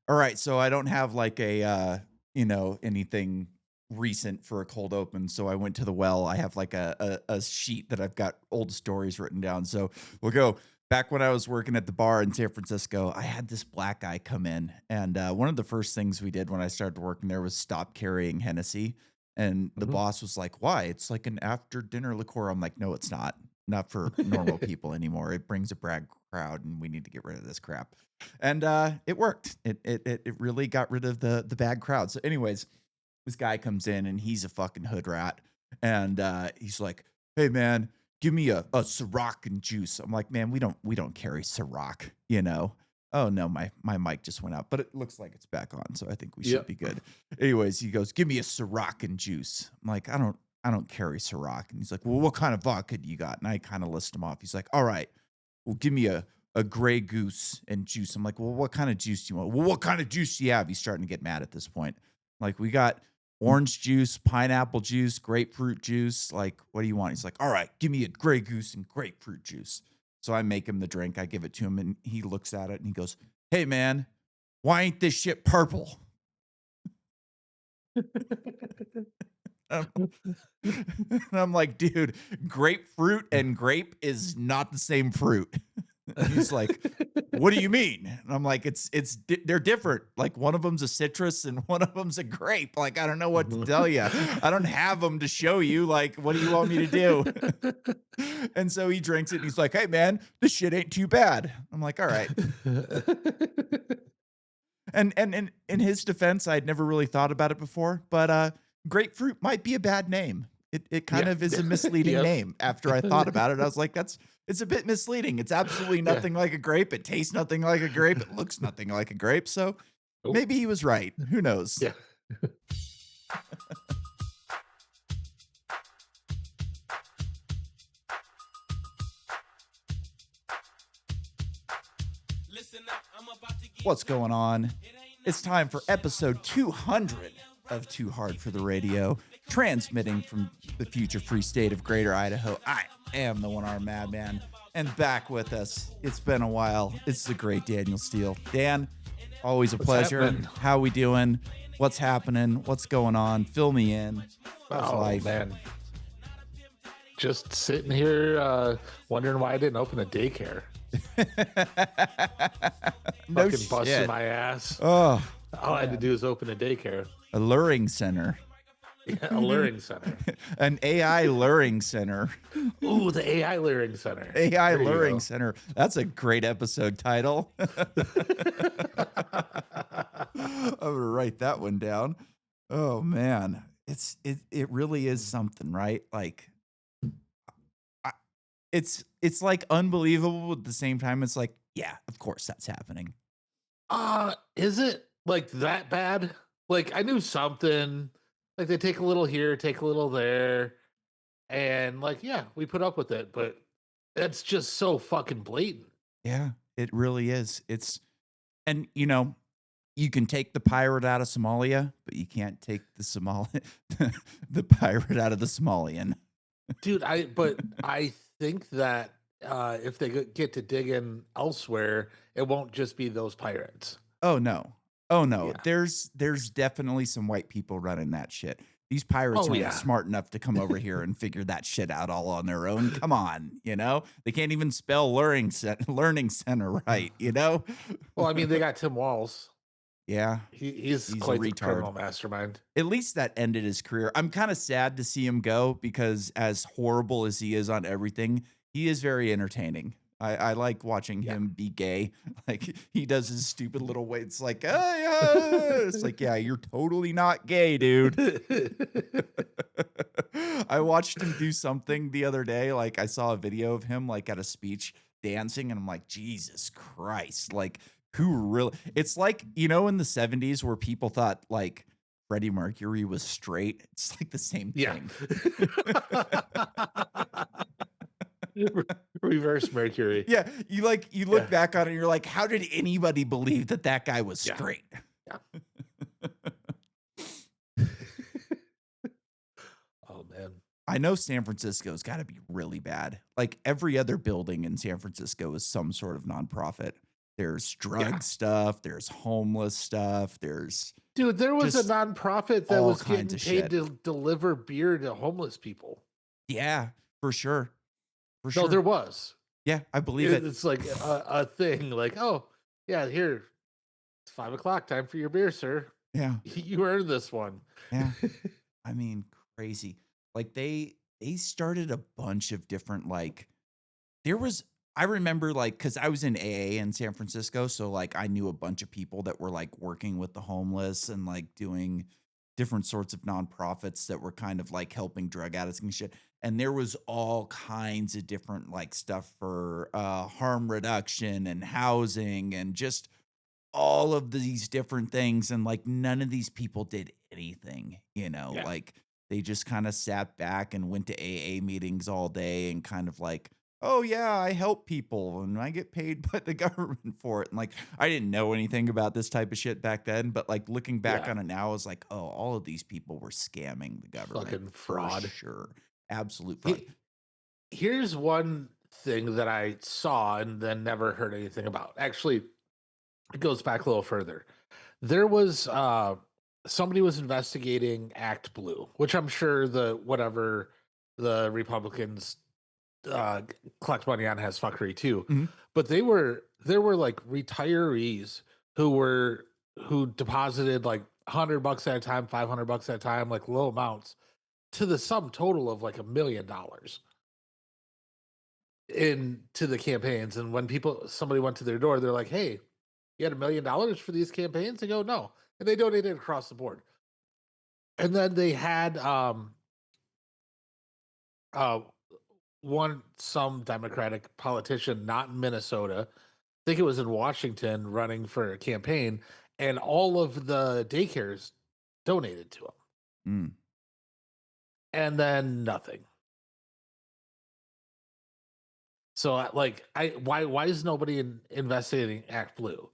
All right, so I don't have like anything recent for a cold open. So I went to the well. I have like a sheet that I've got old stories written down. So we'll go back when I was working at the bar in San Francisco. I had this black guy come in, and one of the first things we did when I started working there was stop carrying Hennessy. And the Mhm. boss was like, "Why? It's like an after dinner liqueur." I'm like, "No, it's not. Not for normal people anymore. It brings a brag crowd, and we need to get rid of this crap." And it worked. It really got rid of the bad crowd. So, anyways, this guy comes in and he's a fucking hood rat, and he's like, "Hey man, give me a Ciroc and juice." I'm like, "Man, we don't carry Ciroc, you know." Oh no, my mic just went out, but it looks like it's back on, so I think we should Yep. be good. Anyways, he goes, "Give me a Ciroc and juice." I'm like, "I don't carry Ciroc," and he's like, "Well, what kind of vodka do you got?" And I kind of list him off. He's like, "All right, well, give me a Grey Goose and juice." I'm like, "Well, what kind of juice do you want?" "Well, what kind of juice do you have?" He's starting to get mad at this point. Like, "We got orange juice, pineapple juice, grapefruit juice. Like, what do you want?" He's like, "All right, give me a Grey Goose and grapefruit juice." So I make him the drink. I give it to him, and he looks at it and he goes, "Hey, man, why ain't this shit purple?" Um, and I'm like, "Dude, grapefruit and grape is not the same fruit." And he's like, "What do you mean?" And I'm like, they're different. Like one of them's a citrus and one of them's a grape. Like I don't know what to Mhm. tell you. I don't have them to show you. Like, what do you want me to do? And so he drinks it and he's like, "Hey man, this shit ain't too bad." I'm like, "All right." And in his defense, I'd never really thought about it before, but grapefruit might be a bad name. It kind Yeah. of is a misleading Yep. name. After I thought about it, I was like, it's a bit misleading. It's absolutely Yeah. nothing like a grape. It tastes nothing like a grape. It looks nothing like a grape. So Oh, maybe he was right. Who knows? yeah. What's going on? It's time for episode 200 of Too Hard for the Radio, transmitting from the future free state of Greater Idaho. I am the one armed madman, and back with us. It's been a while. It's the great Daniel Steele. Dan, always a What's pleasure. happening? How we doing? What's happening? What's going on? Fill me in. How's Oh life? man. Just sitting here wondering why I didn't open a daycare. No Fucking busting shit. my ass. Oh, All I had to man. do is open a daycare. A luring center. Yeah, a learning center. An AI luring center. Ooh, the AI learning center. AI There you luring go. center. That's a great episode title. I'm gonna write that one down. Oh man, it really is something, right? Like, I, it's like unbelievable. At the same time, it's like, yeah, of course that's happening. Is it like that bad? Like I knew something. Like they take a little here, take a little there, and like yeah, we put up with it, but that's just so fucking blatant. Yeah, it really is. And you can take the pirate out of Somalia, but you can't take the Somali the pirate out of the Somalian. Dude, I think that if they get to dig in elsewhere, it won't just be those pirates. Oh, no. Oh, no. Yeah. There's definitely some white people running that shit. These pirates Oh aren't yeah. smart enough to come over here and figure that shit out all on their own. Come on, you know? They can't even spell learning center right, you know? Well, I mean, they got Tim Walls. Yeah, He's he's a quite the retard. criminal mastermind. At least that ended his career. I'm kinda sad to see him go because as horrible as he is on everything, he is very entertaining. I like watching Yeah. him be gay. Like, he does his stupid little way it's like, "Oh, yeah." It's like, "Yeah, you're totally not gay, dude." I watched him do something the other day, like, I saw a video of him, like, at a speech dancing, and I'm like, "Jesus Christ." Like, who really it's like, in the '70s where people thought, like, Freddie Mercury was straight. It's like the same Yeah. thing. Reverse Mercury. Yeah, you look Yeah. back on it and you're like, "How did anybody believe that that guy was Yeah. straight?" Yeah. Oh man. I know San Francisco's gotta be really bad. Like, every other building in San Francisco is some sort of nonprofit. There's Yeah. drug stuff, there's homeless stuff, there's Dude, there was a just nonprofit that all was kinds getting of paid shit. to deliver beer to homeless people. Yeah, for sure, for No, there sure. was. Yeah, I believe it. It's like a thing. Like, oh yeah, here it's 5 o'clock. Time for your beer, sir. Yeah, You earned this one. yeah. I mean, crazy. Like they started a bunch of different like there was I remember like cuz I was in AA in San Francisco, so like I knew a bunch of people that were like working with the homeless and like doing different sorts of nonprofits that were kind of like helping drug addicts and shit. And there was all kinds of different like stuff for harm reduction and housing and just all of these different things, and, like, none of these people did anything, Yeah. like, they just kinda sat back and went to AA meetings all day and kind of like, "Oh, yeah, I help people, and I get paid by the government for it," and, like, I didn't know anything about this type of shit back then, but, like, looking back Yeah. on it now, I was like, "Oh, all of these people were scamming the government Fucking for fraud. sure." Absolute fraud. He- Here's one thing that I saw and then never heard anything about. Actually, it goes back a little further. There was somebody was investigating Act Blue, which I'm sure the whatever the Republicans collect money on has fuckery too. Mhm. But there were like retirees who deposited like $100 at a time, $500 at a time, like low amounts to the sum total of like $1 million into the campaigns. And when somebody went to their door, they're like, "Hey, you had $1 million for these campaigns?" They go, "No," and they donated across the board. And then they had uh some Democratic politician, not in Minnesota, I think it was in Washington, running for a campaign, and all of the daycares donated to him, Mm. and then nothing. So, why is nobody investigating Act Blue?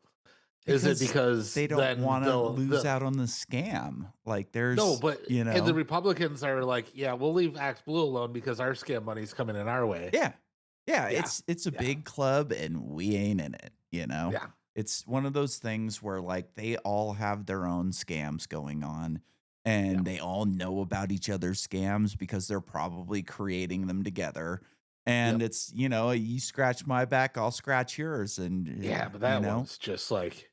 Is it Because because they don't then wanna lose out on the scam. Like, no, there's but you and the know? Republicans are like, yeah, we'll leave Act Blue alone because our scam money's coming in our way. Yeah. Yeah, Yeah, it's a yeah, big club and we ain't in it, you know? yeah, It's one of those things where, like, they all have their own scams going on, yeah, and they all know about each other's scams because they're probably creating them together, and yep, it's, you scratch my back, I'll scratch yours, and, yeah. But you that know? one's just like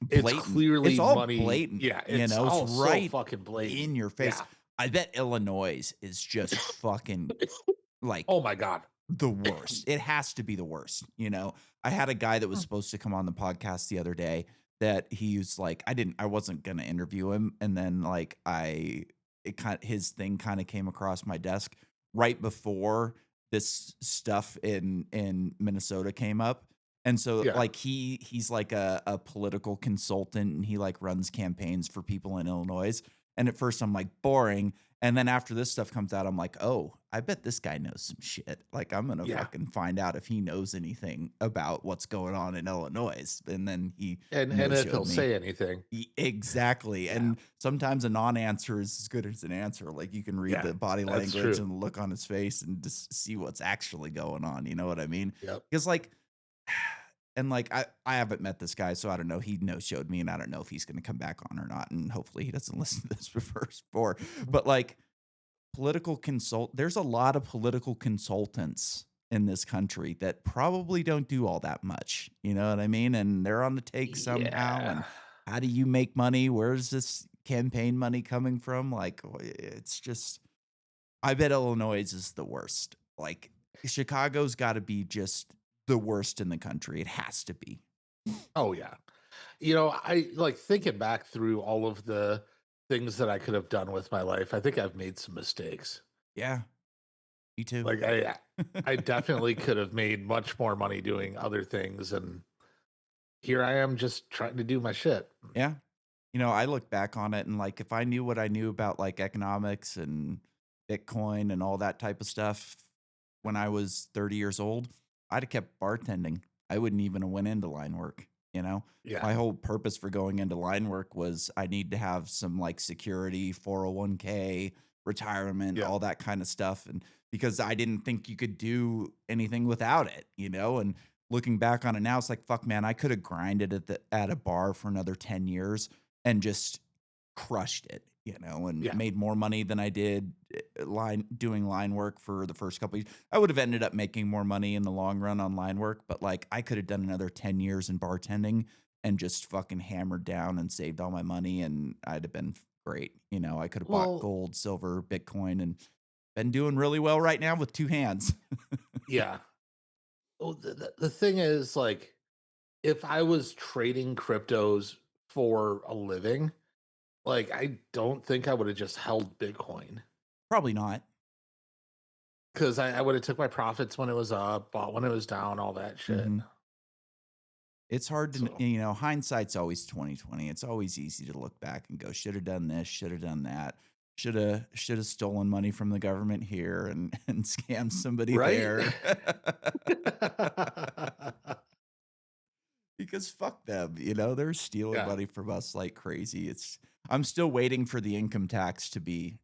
it's Blatant. It's clearly all money. blatant, Yeah, it's it's all so right fucking in blatant. your face. Yeah. I bet Illinois is just fucking, like, Oh my god. the worst. It has to be the worst, you know? I had a guy that was Mm. supposed to come on the podcast the other day that he was like I wasn't gonna interview him, and then, like, his thing kinda came across my desk right before this stuff in Minnesota came up, and so, Yeah. like, he's like a political consultant, and he, like, runs campaigns for people in Illinois, and at first I'm like, "Boring," and then after this stuff comes out, I'm like, "Oh, I bet this guy knows some shit." Like, I'm gonna Yeah. fucking find out if he knows anything about what's going on in Illinois, and then he And if no-showed he'll me. say anything. Exactly, Yeah. and sometimes a non-answer is as good as an answer, like, you can read Yeah. the body That's language true. and the look on his face and just see what's actually going on, you know what I mean? Yep. Because like and, like, I haven't met this guy, so I don't know, he no-showed me, and I don't know if he's gonna come back on or not, and hopefully he doesn't listen to this first before, but, like, there's a lot of political consultants in this country that probably don't do all that much, you know what I mean? And they're on the take somehow, and Yeah. how do you make money? Where's this campaign money coming from? Like, it's just I bet Illinois is the worst. Like, Chicago's gotta be just the worst in the country. It has to be. Oh yeah. I like thinking back through all of the things that I could have done with my life. I think I've made some mistakes. Yeah, me too. Like I definitely could have made much more money doing other things, and here I am just trying to do my shit. Yeah. I look back on it and like if I knew what I knew about like economics and Bitcoin and all that type of stuff when I was 30 years old, I'd have kept bartending. I wouldn't even have went into line work. Yeah. My whole purpose for going into line work was I need to have some like security, 401k, retirement, Yeah. all that kind of stuff. And because I didn't think you could do anything without it. And looking back on it now, it's like, fuck, man, I could have grinded at a bar for another 10 years and just crushed it, and Yeah. made more money than I did doing line work for the first couple years. I would have ended up making more money in the long run on line work, but like I could have done another 10 years in bartending and just fucking hammered down and saved all my money and I'd have been great. I could have bought Well, gold, silver, Bitcoin and been doing really well right now with two hands. yeah. Well, the thing is, like, if I was trading cryptos for a living, like, I don't think I would have just held Bitcoin Probably not. because I would have took my profits when it was up, bought when it was down, all that shit. Mhm. It's hard to, So, hindsight's always 2020. It's always easy to look back and go, should have done this, should have done that. Should have stolen money from the government here and and scammed somebody right? there. Because fuck them, they're stealing Yeah. money from us like crazy. I'm still waiting for the income tax to be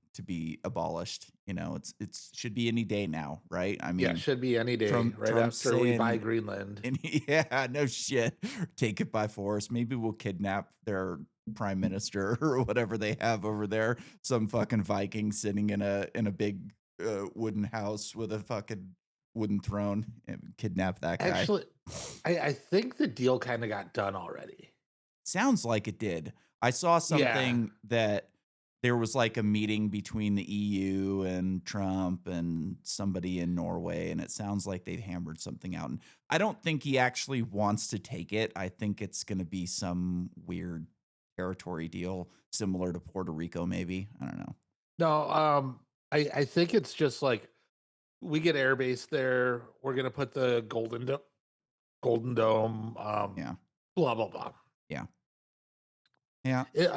abolished. It's should be any day now, right? I Yeah, mean, should be any day right Trump's after we buy saying Greenland. and yeah, no shit. Take it by force. Maybe we'll kidnap their prime minister or whatever they have over there. Some fucking Viking sitting in a big wooden house with a fucking wooden throne and kidnap that guy. Actually, I think the deal kinda got done already. Sounds like it did. I saw Yeah. something that there was like a meeting between the EU and Trump and somebody in Norway, and it sounds like they've hammered something out. And I don't think he actually wants to take it. I think it's going to be some weird territory deal similar to Puerto Rico, maybe. I don't know. No, I think it's just like we get airbase there. We're gonna put the Golden Dome. Yeah. Blah blah blah. Yeah. Yeah. It,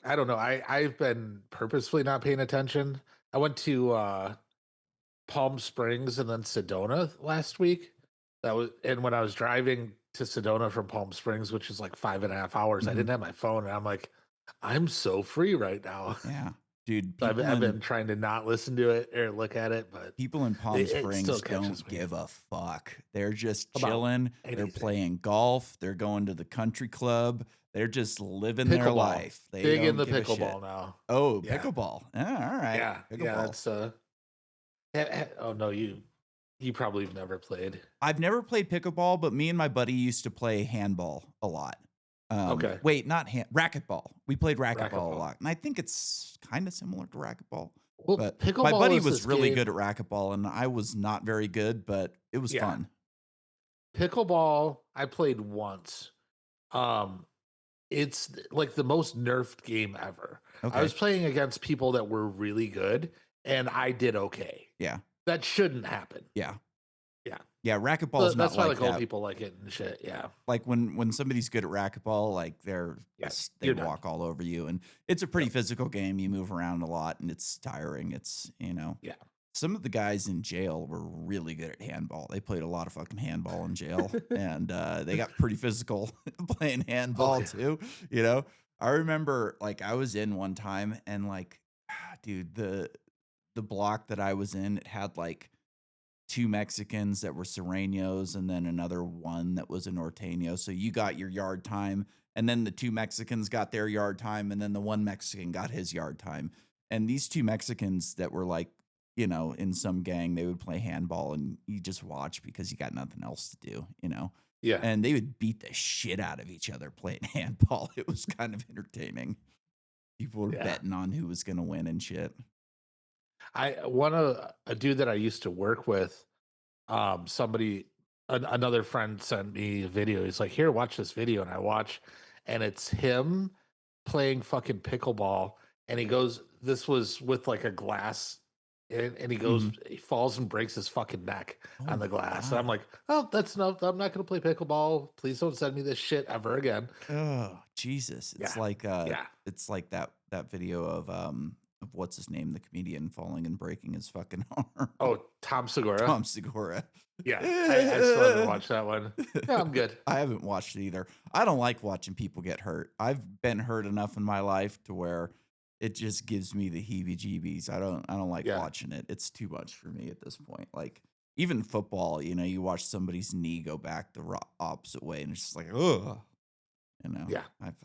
I don't know. I've been purposefully not paying attention. I went to Palm Springs and then Sedona last week. That was and when I was driving to Sedona from Palm Springs, which is like 5.5 hours, I Hmm. didn't have my phone, and I'm like, I'm so free right now. Yeah. Dude, So I've been trying to not listen to it or look at it, but people in Palm it still Springs catches don't me give a fuck. They're just about chilling. They're anything. playing golf. They're going to the country club. They're just living their Pickleball, life. They big in don't the give a shit. pickleball now. Oh, Yeah, pickleball. All right. yeah. Pickleball. That's oh no, you probably have never played. I've never played pickleball, but me and my buddy used to play handball a lot. Okay, Wait, not racquetball. We played racquetball a racquetball. lot. And I think it's kind of similar to racquetball. Well, But my pickleball buddy is was this really good game. at racquetball and I was not very good, but it was Yeah, fun. pickleball. I played once. Um, it's like the most nerfed game ever. I Okay. was playing against people that were really good, and I did okay. Yeah. That shouldn't happen. Yeah. Yeah. Yeah, So racquetball's not that's why like like old that. people like it and shit. Yeah. Like when somebody's good at racquetball, like Yeah. they You're done. walk all over you, and it's a pretty Yep. physical game. You move around a lot, and it's tiring. Yeah. Some of the guys in jail were really good at handball. They played a lot of fucking handball in jail, and they got pretty physical playing Oh handball yeah. too. You know, I remember like I was in one time, and like, dude, the block that I was in, it had like two Mexicans that were Serranos and then another one that was a Norteño. So you got your yard time, and then the two Mexicans got their yard time, and then the one Mexican got his yard time. And these two Mexicans that were like, in some gang, they would play handball and you just watch because you got nothing else to do. Yeah. And they would beat the shit out of each other playing handball. It was kind of entertaining. People were Yeah. betting on who was going to win and shit. I one a dude that I used to work with, somebody another friend sent me a video. He's like, "Here, watch this video." And I watch, and it's him playing fucking pickleball. And he goes, this was with like a glass, and he goes, Mhm. he falls and breaks his fucking neck Oh on the my glass. And I'm God. like, oh, that's enough. I'm not gonna play pickleball. Please don't send me this shit ever again. Oh, Jesus. Yeah. Yeah. It's like that video of what's his name, the comedian falling and breaking his fucking arm. Oh, Tom Segura. Tom Segura. Yeah. I still haven't watched that one. Yeah, I'm good. I haven't watched it either. I don't like watching people get hurt. I've been hurt enough in my life to where it just gives me the heebie-jeebies. I don't like Yeah. watching it. It's too much for me at this point. Like even football, you watch somebody's knee go back the opposite way, and it's just like, ugh, you know. Yeah.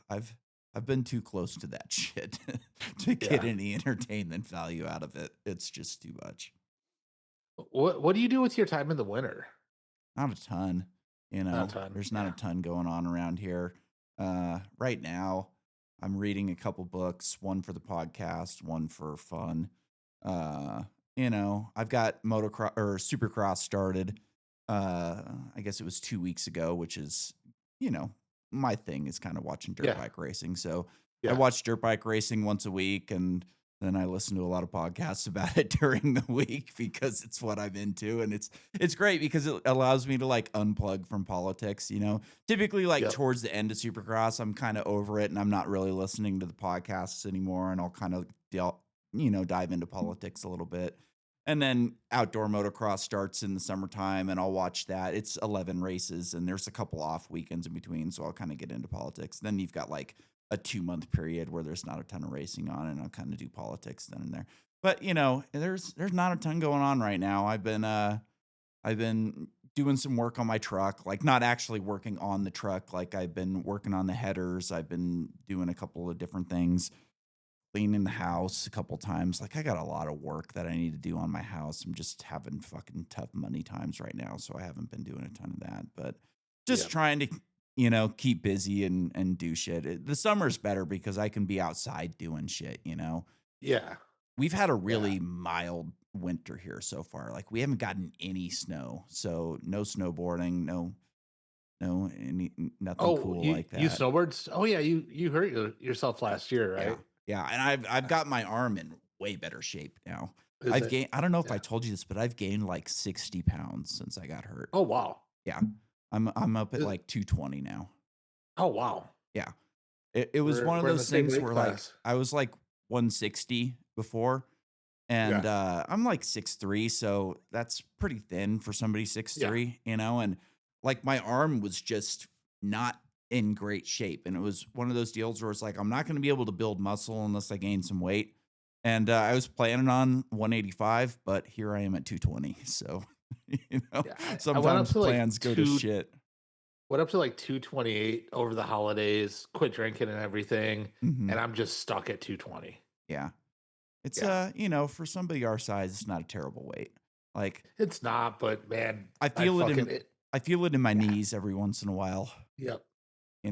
I've been too close to that shit to get Yeah. any entertainment value out of it. It's just too much. What do you do with your time in the winter? Not a ton, Not a ton. there's not a Yeah. ton going on around here. Right now, I'm reading a couple books, one for the podcast, one for fun. Uh, I've got motocross or supercross started. I guess it was 2 weeks ago, which is, you know, my thing is kind of watching dirt Yeah. bike racing. So I Yeah. watch dirt bike racing once a week, and then I listen to a lot of podcasts about it during the week because it's what I'm into, and it's great because it allows me to like unplug from politics. Typically like Yep. towards the end of Supercross, I'm kind of over it, and I'm not really listening to the podcasts anymore, and I'll kind of dive into politics a little bit. And then outdoor motocross starts in the summertime, and I'll watch that. It's 11 races, and there's a couple off weekends in between, so I'll kind of get into politics. Then you've got like a 2 month period where there's not a ton of racing on, and I'll kind of do politics then and there. But there's not a ton going on right now. I've been doing some work on my truck, like not actually working on the truck. Like I've been working on the headers. I've been doing a couple of different things, cleaning the house a couple times. Like I got a lot of work that I need to do on my house. I'm just having fucking tough money times right now, so I haven't been doing a ton of that. But just Yep. trying to keep busy and do shit. The summer's better because I can be outside doing shit. Yeah. We've had a Yeah. really mild winter here so far. Like we haven't gotten any snow. So no snowboarding, nothing Oh, cool you like you that. snowboards? Oh yeah, you hurt yourself last year, Yeah. right? Yeah, and I've got my arm in way better shape now. Is I've it? gained I don't know if I Yeah. told you this, but I've gained like 60 pounds since I got hurt. Oh wow. Yeah. I'm up at Is- like 220 now. Oh wow. Yeah. It was one of We're in the those same things weight where like class. I was like 160 before, and Yeah. I'm like 6'3", so that's pretty thin for somebody Yeah. 6'3", and like my arm was just not in great shape. And it was one of those deals where it's like, I'm not going to be able to build muscle unless I gain some weight. And I was planning on 185, but here I am at 220. So, Yeah. I went up sometimes to like plans go to shit. 228 over the holidays, quit drinking and everything, Hmm. and I'm just stuck at 220. Yeah. It's, Yeah. for somebody our size, it's not a terrible weight. Like It's not, but man, I I feel it fucking in, it. I feel it in my Yeah. knees every once in a while. Yep.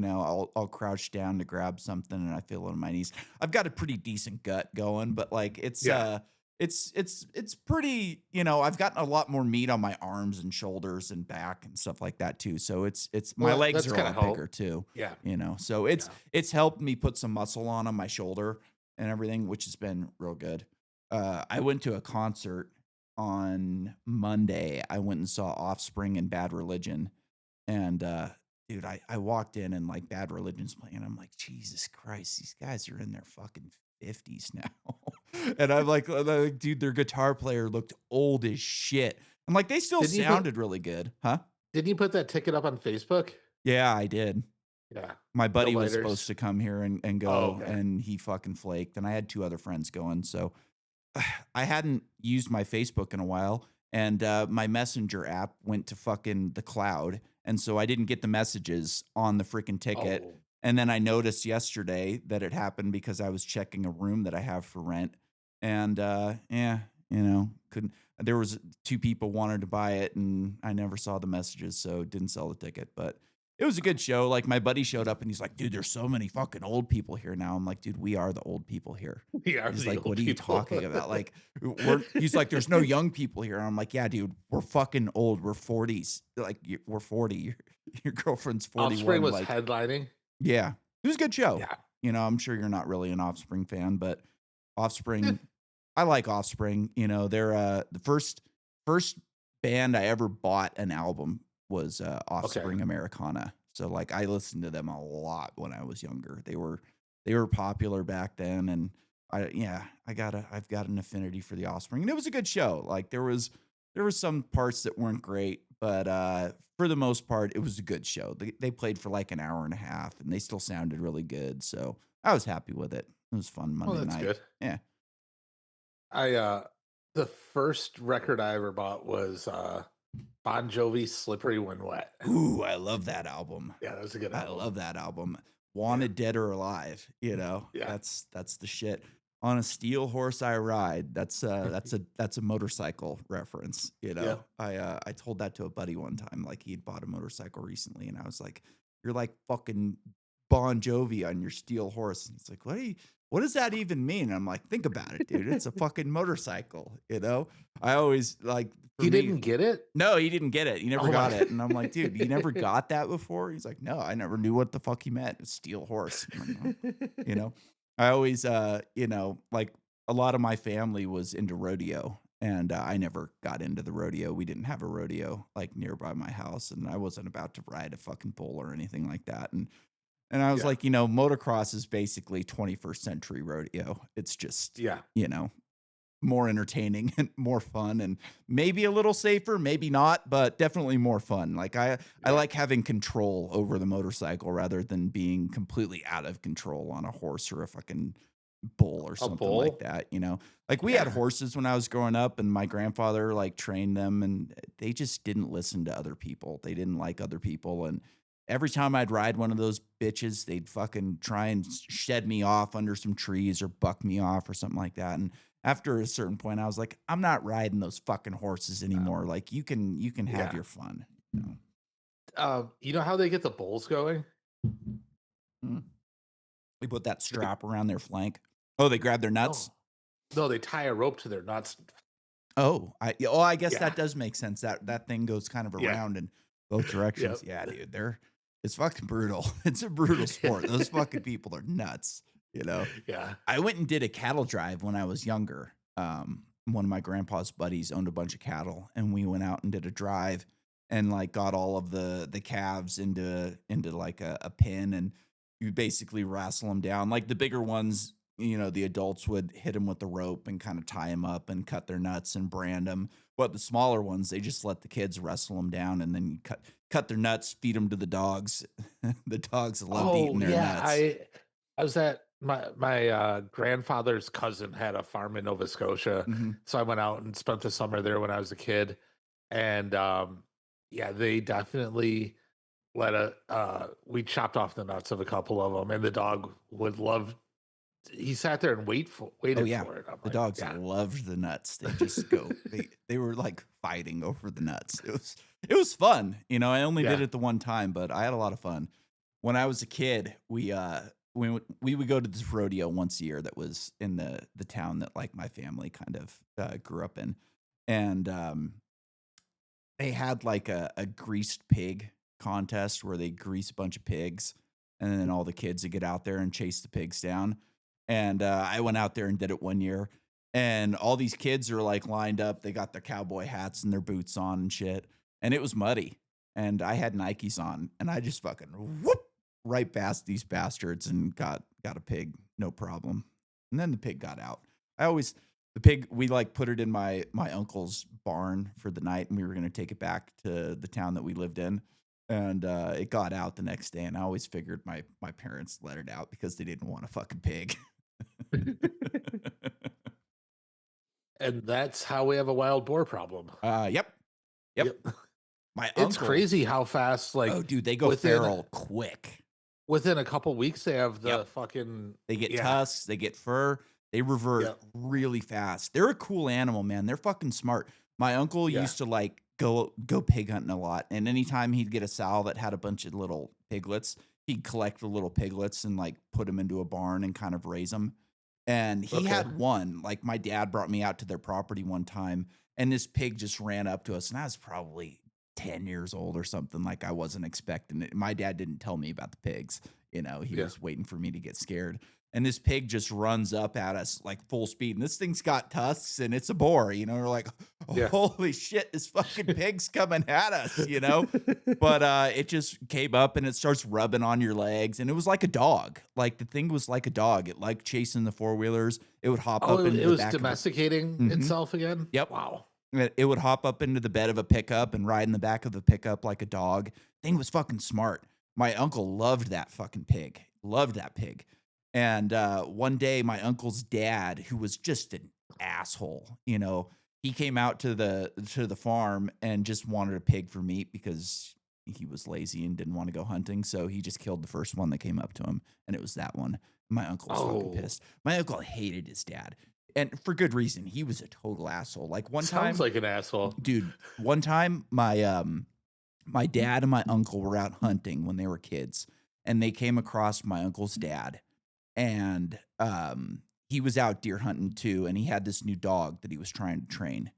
I'll crouch down to grab something and I feel it in my knees. I've got a pretty decent gut going, but like Yeah. it's pretty, I've gotten a lot more meat on my arms and shoulders and back and stuff like that too. So it's my Well, legs that's are a kind of lot bigger help. too, Yeah. So it's Yeah. it's helped me put some muscle on my shoulder and everything, which has been real good. I went to a concert on Monday. I went and saw Offspring and Bad Religion, and dude, I walked in and like Bad Religion's playing. I'm like, Jesus Christ, these guys are in their fucking 50s now. And I'm like, dude, their guitar player looked old as shit. I'm like, they still Didn't you put sounded really good, huh? didn't you put that ticket up on Facebook? Yeah, I did. Yeah. My No buddy was supposed lighters. to come here and Oh, go, okay. and he fucking flaked. And I had two other friends going, so I hadn't used my Facebook in a while, and my Messenger app went to fucking the cloud, and so I didn't get the messages on the freaking ticket. Oh. And then I noticed yesterday that it happened because I was checking a room that I have for rent, and yeah, couldn't. There was two people wanted to buy it, and I never saw the messages, so didn't sell the ticket. But it was a good show. Like my buddy showed up, and he's like, "Dude, there's so many fucking old people here now." I'm like, "Dude, we are the old people here." We are He's the like, old "What are you people. talking about?" Like, he's like, "There's no young people here." And I'm like, "Yeah, dude, we're fucking old. We're 40s. Like, we're 40. Your girlfriend's Offspring 41." was Like, headlining. yeah, it was a good show. Yeah. I'm sure you're not really an Offspring fan, but Eh, Offspring, I like Offspring. They're the first band I ever bought an album was okay. Offspring Americana. So like I listened to them a lot when I was younger. They were popular back then, and I've got an affinity for the Offspring. And it was a good show. Like there was some parts that weren't great, but for the most part it was a good show. They played for like an hour and a half, and they still sounded really good. So I was happy with it. It was fun Well, Monday that's night. good. Yeah. I the first record I ever bought was Bon Jovi, "Slippery When Wet." Ooh, I love that album. Yeah, that was a good I album. love that album. Yeah, Wanted Dead or Alive, you know? yeah, That's the shit. On a steel horse I ride. That's a motorcycle reference, you yeah. know? I told that to a buddy one time, like, he'd bought a motorcycle recently, and I was like, "You're like fucking Bon Jovi on your steel horse." And it's like, what does that even mean?" And I'm like, "Think about it, dude. It's a fucking motorcycle, you know?" I always like, for He me, didn't get it? no, he didn't get it. He never Oh got my it, and I'm like, "Dude, you never got that before?" He's like, "No, I never knew what the fuck he meant, a steel horse." I'm like, "Oh," you know? I always, like, a lot of my family was into rodeo, and, I never got into the rodeo. We didn't have a rodeo, like, nearby my house, and I wasn't about to ride a fucking bull or anything like that, and I was Yeah, like, motocross is basically 21st century rodeo. It's just, yeah, you know, more entertaining and more fun and maybe a little safer, maybe not, but definitely more fun. Like I yeah. like having control over the motorcycle rather than being completely out of control on a horse or a fucking bull or A something like bull? that, you know? Like we had Yeah. horses when I was growing up and my grandfather like trained them and they just didn't listen to other people. They didn't like other people and every time I'd ride one of those bitches, they'd fucking try and shed me off under some trees or buck me off or something like that. And after a certain point, I was like, "I'm not riding those fucking horses Uh, anymore. Like, you can have yeah. your fun." You know? You know how they get the bulls going? Mm. We put that They strap around their flank. Oh, they grab their nuts? no, no, they tie a rope to their nuts. I guess Yeah, that does make sense. That thing goes kind of yeah, around in both yep, directions. Yeah, dude, it's fucking brutal. It's a brutal sport. Those fucking people are nuts, you know? yeah. I went and did a cattle drive when I was younger. One of my grandpa's buddies owned a bunch of cattle, and we went out and did a drive and like got all of the calves into like a pen, and you basically wrestle them down. Like the bigger ones, the adults would hit them with the rope and kind of tie them up and cut their nuts and brand them. But the smaller ones, they just let the kids wrestle them down, and then you cut their nuts, feed them to the dogs. The dogs loved Oh, eating their yeah, nuts. I was at my grandfather's cousin had a farm in Nova Scotia, Mhm. so I went out and spent the summer there when I was a kid, and, yeah, they definitely we chopped off the nuts of a couple of them, and the dog would love he sat there and Oh, waited yeah. for it. I'm The like, dogs "Yeah, loved the nuts. They just go they were, like, fighting over the nuts. It was fun, I only did yeah, it the one time, but I had a lot of fun. When I was a kid, we would go to this rodeo once a year that was in the town that, like, my family kind of, grew up in, and, they had, like, a greased pig contest where they grease a bunch of pigs, and then all the kids would get out there and chase the pigs down, and, I went out there and did it one year, and all these kids are, like, lined up, they got their cowboy hats and their boots on and shit, and it was muddy, and I had Nikes on, and I just fucking whoop right past these bastards and got a pig, no problem, and then the pig got out. I always the pig, we, like, put it in my uncle's barn for the night, and we were gonna take it back to the town that we lived in, and, it got out the next day, and I always figured my parents let it out because they didn't want a fucking pig. and that's how we have a wild boar problem." Yep, yep. Yep. My It's uncle, crazy how fast, oh, like, dude, they go within feral quick. within a couple weeks, they have Yep. the fucking They get yeah, tusks, they get fur, they revert yep, really fast. They're a cool animal, man. They're fucking smart. My uncle yeah, used to like go pig hunting a lot, and anytime he'd get a sow that had a bunch of little piglets, he'd collect the little piglets and like put them into a barn and kind of raise them. And he okay. had one, like my dad brought me out to their property one time, and this pig just ran up to us, and I was probably 10 years old or something. Like I wasn't expecting it. My dad didn't tell me about the pigs. He Yeah. was waiting for me to get scared. And this pig just runs up at us like full speed. And this thing's got tusks and it's a boar. We're like, Yeah. holy shit, this fucking pig's coming at us. But it just came up and it starts rubbing on your legs. And it was like a dog. Like the thing was like a dog. It liked chasing the four wheelers. It would hop Oh, up into it the was back of a. domesticating Mhm. itself again? Yep. Wow. It would hop up into the bed of a pickup and ride in the back of the pickup like a dog. Thing was fucking smart. My uncle loved that fucking pig. Loved that pig. And one day, my uncle's dad, who was just an asshole, he came out to the farm and just wanted a pig for meat because he was lazy and didn't want to go hunting, so he just killed the first one that came up to him, and it was that one. My uncle was fucking Oh, pissed. My uncle hated his dad, and for good reason. He was a total asshole. Like one sounds time, like an asshole. dude, one time my dad and my uncle were out hunting when they were kids, and they came across my uncle's dad, and he was out deer hunting too, and he had this new dog that he was trying to train.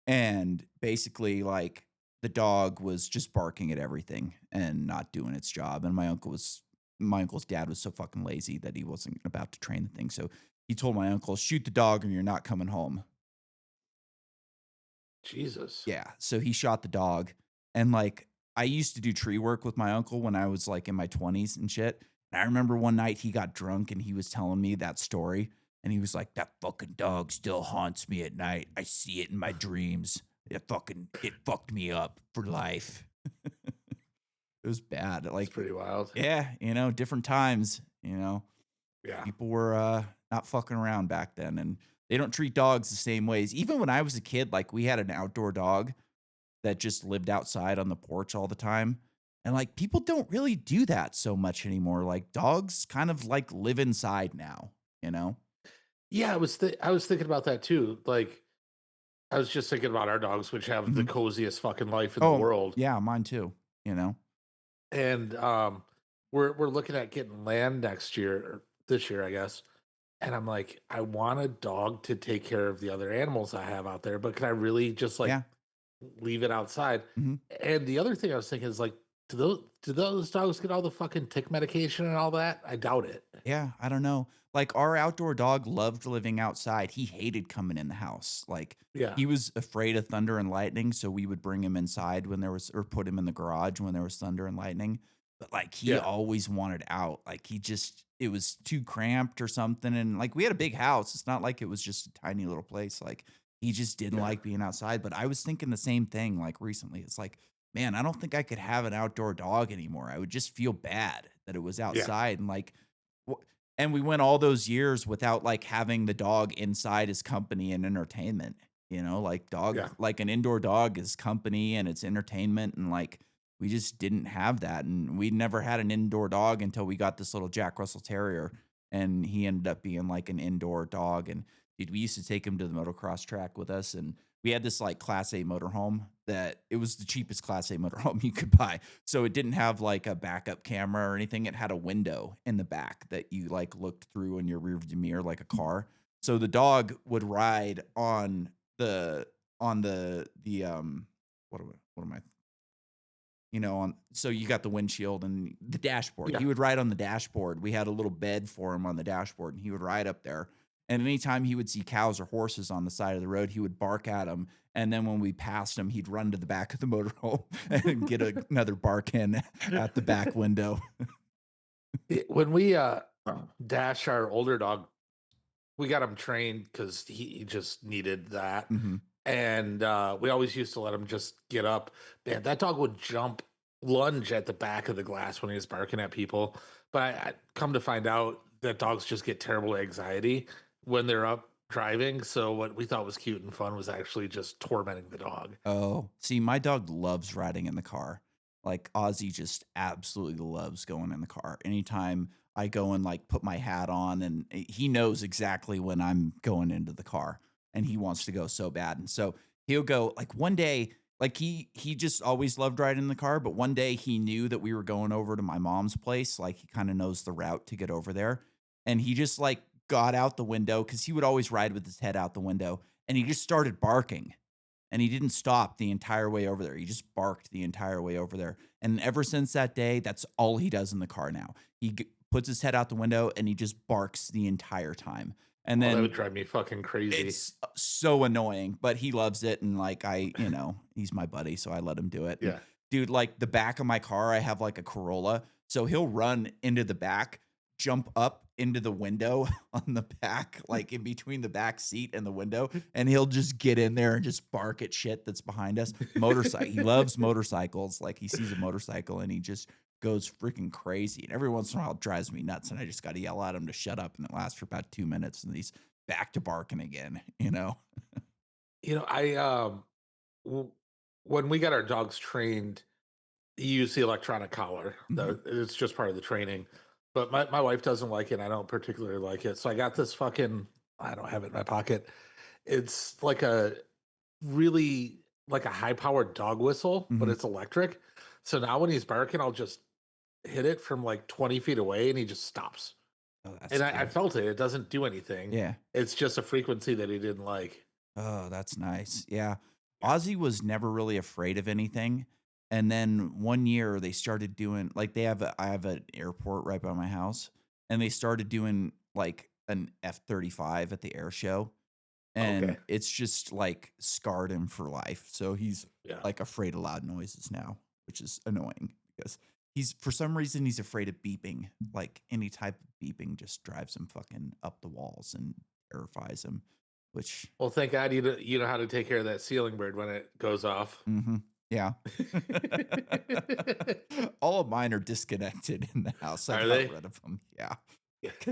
And basically, like, the dog was just barking at everything and not doing its job, and my uncle's dad was so fucking lazy that he wasn't about to train the thing, so he told my uncle, "Shoot the dog or you're not coming home." Jesus. Yeah, so he shot the dog, and, like, I used to do tree work with my uncle when I was, like, in my 20s and shit, and I remember one night he got drunk and he was telling me that story, and he was like, "That fucking dog still haunts me at night. I see it in my dreams. It fucked me up for life." It was bad, It's like, pretty wild. yeah, different times, Yeah. people were, not fucking around back then, and they don't treat dogs the same ways. Even when I was a kid, like, we had an outdoor dog that just lived outside on the porch all the time. And like people don't really do that so much anymore. Like dogs kind of like live inside now, you know? Yeah, I was thinking about that too. Like, I was just thinking about our dogs, which have the Mhm. coziest fucking life in the Oh, world. yeah, mine too, And we're looking at getting land next year or this year, I guess. And I'm like, I want a dog to take care of the other animals I have out there, but can I really just like Yeah. leave it outside? Mhm. And the other thing I was thinking is like, do those dogs get all the fucking tick medication and all that? I doubt it. Yeah, I don't know. Like our outdoor dog loved living outside. He hated coming in the house. Like Yeah. he was afraid of thunder and lightning, so we would bring him inside when there was or put him in the garage when there was thunder and lightning. But like he Yeah. always wanted out. Like he just it was too cramped or something and like we had a big house. It's not like it was just a tiny little place. Like he just didn't Yeah. like being outside, but I was thinking the same thing like recently. It's like, man, I don't think I could have an outdoor dog anymore. I would just feel bad that it was Yeah. outside and like and we went all those years without, like, having the dog inside as company and entertainment, like, Yeah. like, an indoor dog is company and it's entertainment, and, like, we just didn't have that, and we never had an indoor dog until we got this little Jack Russell Terrier, and he ended up being, like, an indoor dog, and, dude, we used to take him to the motocross track with us, and we had this, like, Class A motorhome that it was the cheapest Class A motorhome you could buy. So it didn't have like a backup camera or anything. It had a window in the back that you like looked through in your rearview mirror like a car. So the dog would ride on the what am I on so you got the windshield and the dashboard. Yeah. He would ride on the dashboard. We had a little bed for him on the dashboard and he would ride up there. And anytime he would see cows or horses on the side of the road, he would bark at them. And then when we passed him, he'd run to the back of the motorhome and get another bark in at the back window. When we dash our older dog, we got him trained because he just needed that. Mhm. And we always used to let him just get up. Man, that dog would jump, lunge at the back of the glass when he was barking at people. But I come to find out that dogs just get terrible anxiety when they're up driving. So what we thought was cute and fun was actually just tormenting the dog. Oh, see, my dog loves riding in the car. Like Ozzy just absolutely loves going in the car. Anytime I go and like put my hat on and he knows exactly when I'm going into the car and he wants to go so bad. And so he'll go like one day like he just always loved riding in the car, but one day he knew that we were going over to my mom's place, like he kind of knows the route to get over there. And he just like got out the window cuz he would always ride with his head out the window and he just started barking and he didn't stop the entire way over there. He just barked the entire way over there. And ever since that day, that's all he does in the car now. Puts his head out the window and he just barks the entire time. And Oh, that would then drive me fucking crazy. it's so annoying, but he loves it. And like, he's my buddy, so I let him do it. And Yeah. dude, like the back of my car, I have like a Corolla. So he'll run into the back, jump up into the window on the back, like in between the back seat and the window, and he'll just get in there and just bark at shit that's behind us. Motorcycle. He loves motorcycles. Like he sees a motorcycle and he just goes freaking crazy. And every once in a while it drives me nuts. And I just got to yell at him to shut up. And it lasts for about 2 minutes. And he's back to barking again. I w- when we got our dogs trained, you use the electronic collar. Mhm. It's just part of the training. But my wife doesn't like it. I don't particularly like it. So I got this fucking, I don't have it in my pocket. It's like a really like a high powered dog whistle, but Mhm. it's electric. So now when he's barking, I'll just hit it from like 20 feet away and he just stops. Oh, that's And I good. felt it. It doesn't do anything. Yeah. It's just a frequency that he didn't like. Oh, that's nice. Yeah. Yeah. Ozzy was never really afraid of anything. And then one year they started doing like I have an airport right by my house and they started doing like an F-35 at the air show Okay. and it's just like scarred him for life. So he's Yeah. like afraid of loud noises now, which is annoying because he's for some reason he's afraid of beeping. Like any type of beeping just drives him fucking up the walls and terrifies him, which Well, thank God you know how to take care of that ceiling bird when it goes off. mhm. Yeah. All of mine are disconnected in the house. I Are got they? rid of them. Yeah.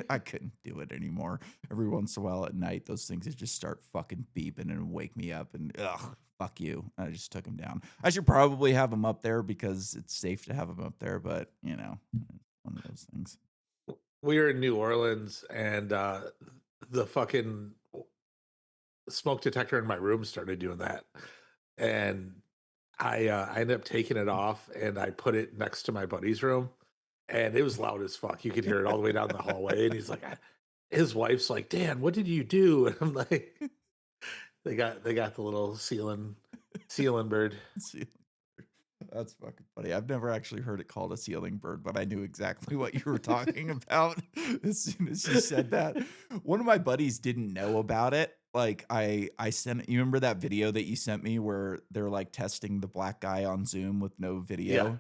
I couldn't do it anymore. Every once in a while at night, those things would just start fucking beeping and wake me up and ugh, fuck you. I just took them down. I should probably have them up there because it's safe to have them up there, but it's one of those things. We were in New Orleans and the fucking smoke detector in my room started doing that. And I ended up taking it off and I put it next to my buddy's room and it was loud as fuck. You could hear it all the way down the hallway. And he's like, his wife's like, Dan, what did you do? And I'm like, they got the little ceiling bird. See, that's fucking funny. I've never actually heard it called a ceiling bird, but I knew exactly what you were talking about as soon as you said that. One of my buddies didn't know about it. Like I sent you remember that video that you sent me where they're like testing the black guy on Zoom with no Yeah. video?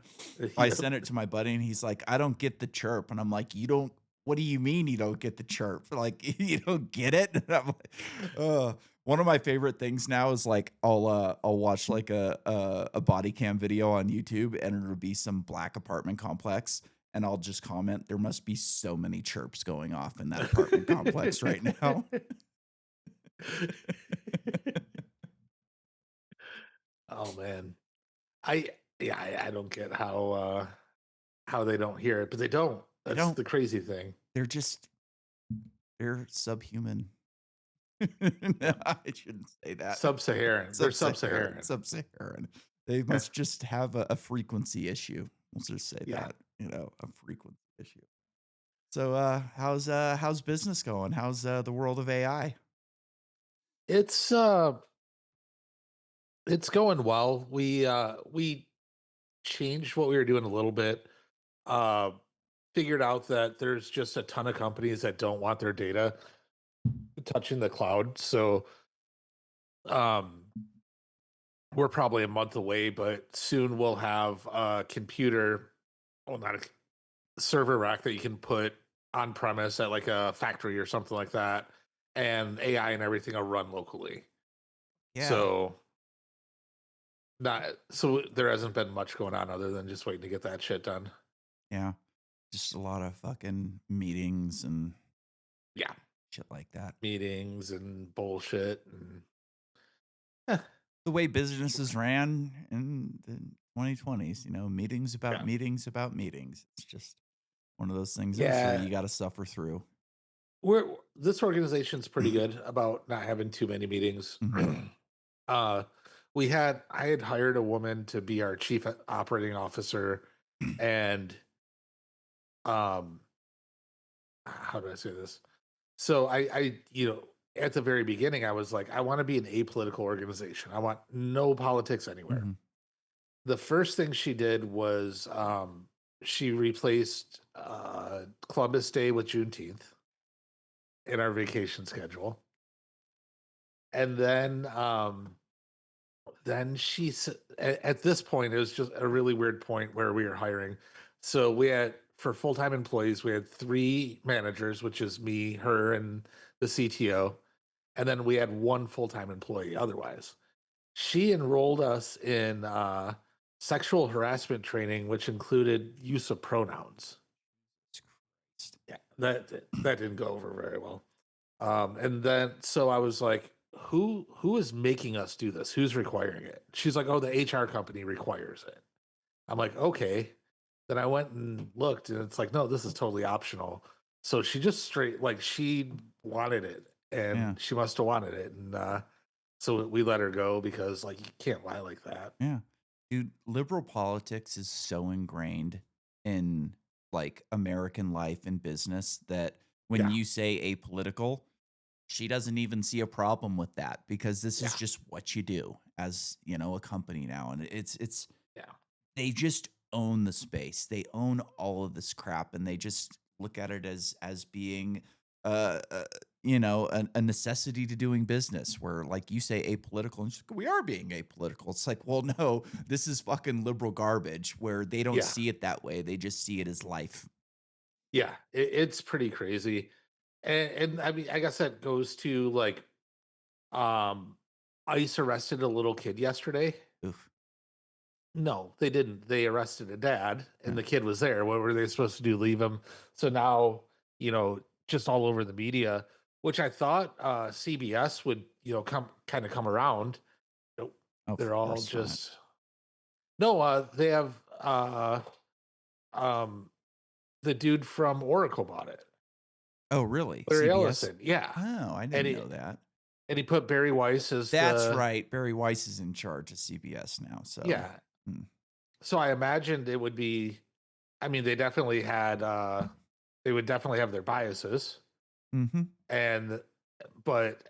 I Yep. sent it to my buddy and he's like, "I don't get the chirp." And I'm like, "You don't what do you mean you don't get the chirp? Like you don't get it?" And I'm like, one of my favorite things now is like I'll watch like a body cam video on YouTube and it'll be some black apartment complex and I'll just comment, "There must be so many chirps going off in that apartment complex right now." Oh man. I yeah, I don't get how they don't hear it, but they don't. They That's don't the crazy thing. they're just they're subhuman. No, Yeah. I shouldn't say that. Sub-Saharan. They're Sub-Saharan, sub-Saharan. sub-Saharan. They must just have a frequency issue. Let's just say Yeah. that, a frequency issue. So, how's business going? How's, the world of AI? It's it's going well. We changed what we were doing a little bit. Uh Figured out that there's just a ton of companies that don't want their data touching the cloud. So um we're probably a month away, but soon we'll have a computer, well, not a server rack that you can put on premise at like a factory or something like that, and AI and everything will run locally. Yeah, So not so there hasn't been much going on other than just waiting to get that shit done. yeah. Just a lot of fucking meetings and Yeah, shit like that. meetings and bullshit and eh, The way businesses ran in the 2020s, meetings about yeah, meetings about meetings. It's just one of those things I'm sure yeah. you gotta suffer through. We're this organization's pretty good about not having too many meetings. Mhm. uh I had hired a woman to be our chief operating officer, and um how do I say this? So at the very beginning I was like, I want to be an apolitical organization. I want no politics anywhere. Mhm. The first thing she did was she replaced Columbus Day with Juneteenth in our vacation schedule. And then at this point, it was just a really weird point where we were hiring. So we had, for full-time employees, we had three managers, which is me, her, and the CTO. And then we had one full-time employee otherwise. She enrolled us in sexual harassment training, which included use of pronouns. Jesus Christ. Yeah, that didn't go over very well. And then so I was like, who is making us do this? Who's requiring it? She's like, oh, the HR company requires it. I'm like, okay. Then I went and looked, and it's like, no, this is totally optional. So she just straight like she wanted it, Yeah. and she must have wanted it, and so we let her go because like you can't lie like that. Yeah. Dude, liberal politics is so ingrained in like American life and business that when Yeah, you say apolitical, she doesn't even see a problem with that because this is yeah, just what you do as, a company now. And it's yeah, they just own the space. They own all of this crap, and they just look at it as being, uh, uh, a necessity to doing business. Where, like you say, apolitical, and she's like, we are being apolitical. It's like, well, no, this is fucking liberal garbage. Where they don't yeah, see it that way. They just see it as life. yeah. It's pretty crazy, and I mean, I guess that goes to like, um, ICE arrested a little kid yesterday. Oof. No, they didn't. They arrested a dad, Yeah. and the kid was there. What were they supposed to do? Leave him? So now, just all over the media, which I thought CBS would, come kind of come around. Nope, Of they're all course not. just no. They have um the dude from Oracle bought it, Oh, really? Larry CBS? Ellison. Yeah, Oh, I and didn't know that. he put Barry Weiss as That's the right. Barry Weiss is in charge of CBS now. So, yeah. mm, So I imagined it would be. I mean, they would definitely have their biases, hmm and but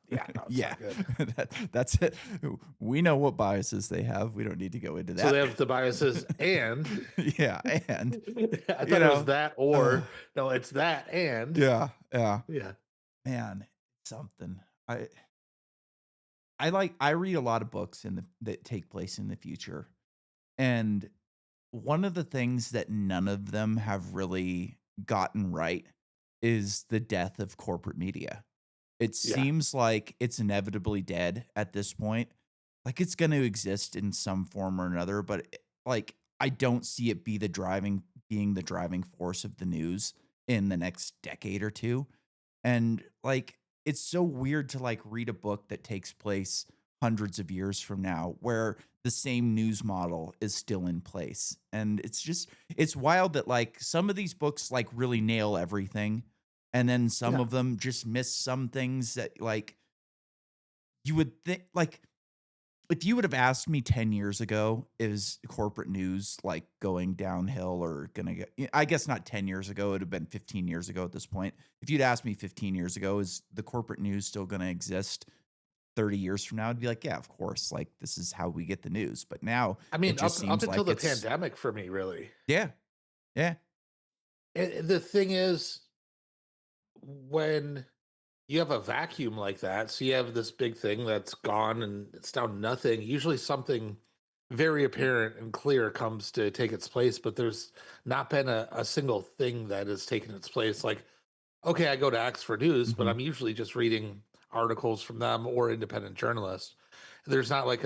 yeah, no, it's yeah, not good. that's it. We know what biases they have. We don't need to go into So they that. have the biases, and Yeah, and I you thought it was know, that, uh, or no, it's that, and yeah, yeah, yeah, man, something. I read a lot of books that take place in the future, and one of the things that none of them have really gotten right is the death of corporate media. It yeah, seems like it's inevitably dead at this point. Like, it's gonna exist in some form or another, but, like, I don't see it being the driving force of the news in the next decade or 2. And, like, it's so weird to, like, read a book that takes place hundreds of years from now where the same news model is still in place. And it's wild that, like, some of these books, like, really nail everything, and then some yeah. of them just miss some things that, like, you would think like, if you would have asked me 10 years ago, is corporate news, like, going downhill or gonna get I guess not 10 years ago, it'd have been 15 years ago at this point. If you'd asked me 15 years ago, is the corporate news still gonna exist 30 years from now? I'd be like, "Yeah, of course, like, this is how we get the news." But now, I it mean, just up seems until like the it's pandemic, for me, really. yeah, yeah, And the thing is, when you have a vacuum like that, so you have this big thing that's gone and it's down to nothing. Usually, something very apparent and clear comes to take its place, but there's not been a single thing that has taken its place. Like, okay, I go to X for news, but mhm. I'm usually just reading articles from them or independent journalists. There's not like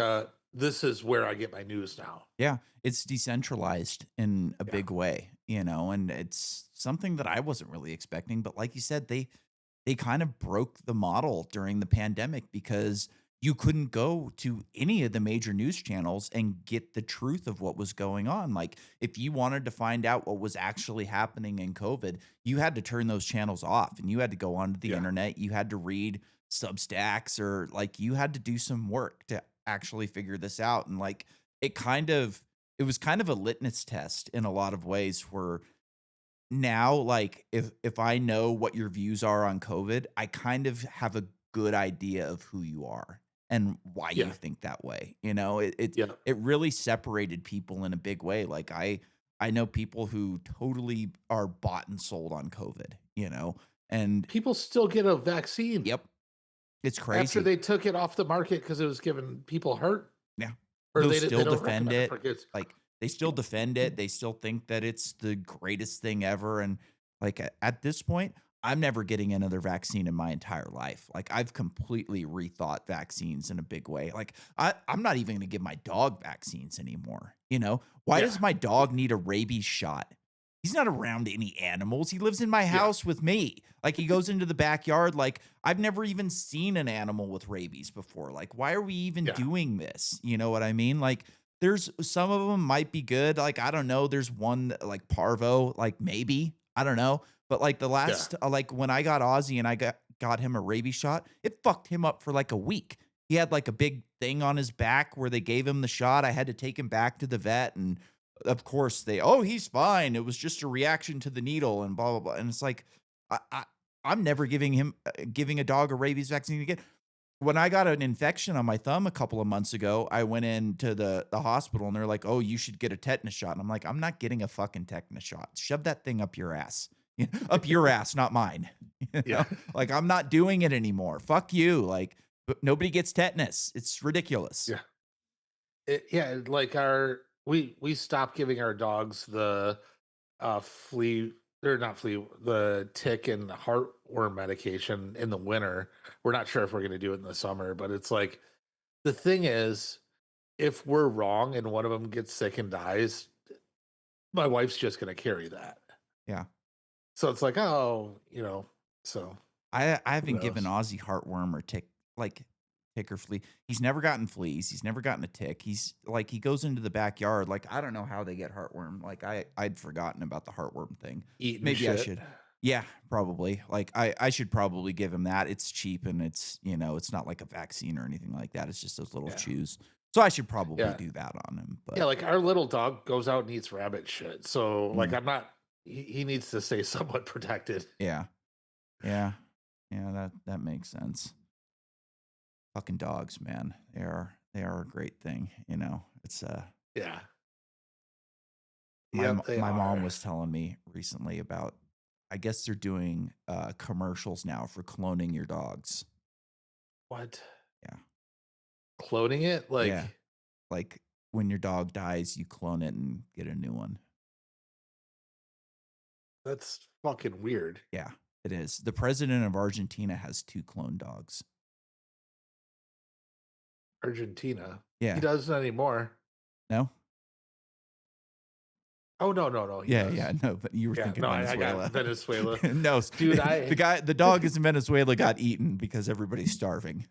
this is where I get my news now. Yeah, it's decentralized in a Yeah. big way, and it's something that I wasn't really expecting, but like you said, they kind of broke the model during the pandemic because you couldn't go to any of the major news channels and get the truth of what was going on. Like, if you wanted to find out what was actually happening in COVID, you had to turn those channels off and you had to go onto the Yeah. internet. You had to read Substacks, or like you had to do some work to actually figure this out. And like it was kind of a litmus test in a lot of ways where now, like, if I know what your views are on COVID, I kind of have a good idea of who you are and why you Yeah. think that way. It Yeah. it really separated people in a big way. Like, I know people who totally are bought and sold on COVID. And People still get a vaccine yep, it's after crazy. they took it off the market because it was giving people hurt, Yeah. or They'll they still don't defend recommend it it. for kids. Like, they still defend it. They still think that it's the greatest thing ever, and, like, at this point, I'm never getting another vaccine in my entire life. Like, I've completely rethought vaccines in a big way. Like, I'm not even gonna give my dog vaccines anymore? Why Yeah. does my dog need a rabies shot? He's not around any animals. He lives in my Yeah. house with me. Like, he goes into the backyard, like, I've never even seen an animal with rabies before. Like, why are we even Yeah. doing this? You know what I mean? Like, there's some of them might be good. Like, I don't know. There's one that, like parvo, like maybe I don't know. But like the Yeah. last, like when I got Ozzy and I got him a rabies shot, it fucked him up for like a week. He had like a big thing on his back where they gave him the shot. I had to take him back to the vet, and of course oh, he's fine. It was just a reaction to the needle and blah blah blah. And it's like I, I I'm never giving a dog a rabies vaccine again. When I got an infection on my thumb a couple of months ago, I went into the hospital and they're like, "Oh, you should get a tetanus shot." And I'm like, "I'm not getting a fucking tetanus shot. Shove that thing up your ass. Up your ass, not mine." You Yeah. know? Like, I'm not doing it anymore. Fuck you. Like, but nobody gets tetanus. It's ridiculous. Yeah. Yeah, like we stopped giving our dogs the flea or not flea, the tick and heartworm medication in the winter. We're not sure if we're going to do it in the summer, but it's like the thing is, if we're wrong and one of them gets sick and dies, my wife's just going to carry that. Yeah. So it's like, oh, so I who haven't given knows? Ozzy heartworm or tick or flea. He's never gotten fleas. He's never gotten a tick. He's like he goes into the backyard. Like I don't know how they get heartworm. Like I'd forgotten about the heartworm thing. Eating Maybe I shit. should. Yeah, probably. Like I should probably give him that. It's cheap and it's not like a vaccine or anything like that. It's just those little Yeah. chews. So I should probably Yeah. do that on him. Yeah, But like our little dog goes out and eats rabbit shit. So like mm, I'm not he needs to stay somewhat protected. yeah, yeah, yeah. That makes sense. Fucking dogs, man. They are a great thing. It's Yeah. My Yep, they my mom are. was telling me recently about I guess they're doing, commercials now for cloning your dogs. What? Yeah. Cloning it? Yeah. Like, Like, when your dog dies, you clone it and get a new one. that's fucking weird. Yeah, it is. The president of Argentina has 2 clone dogs. Argentina. He Yeah. doesn't anymore. No? Oh, no, no, no, he Yeah, yeah, does. no, but you were Yeah, thinking no, I got Venezuela. Venezuela. No, Dude, the dog is in Venezuela got eaten because everybody's starving.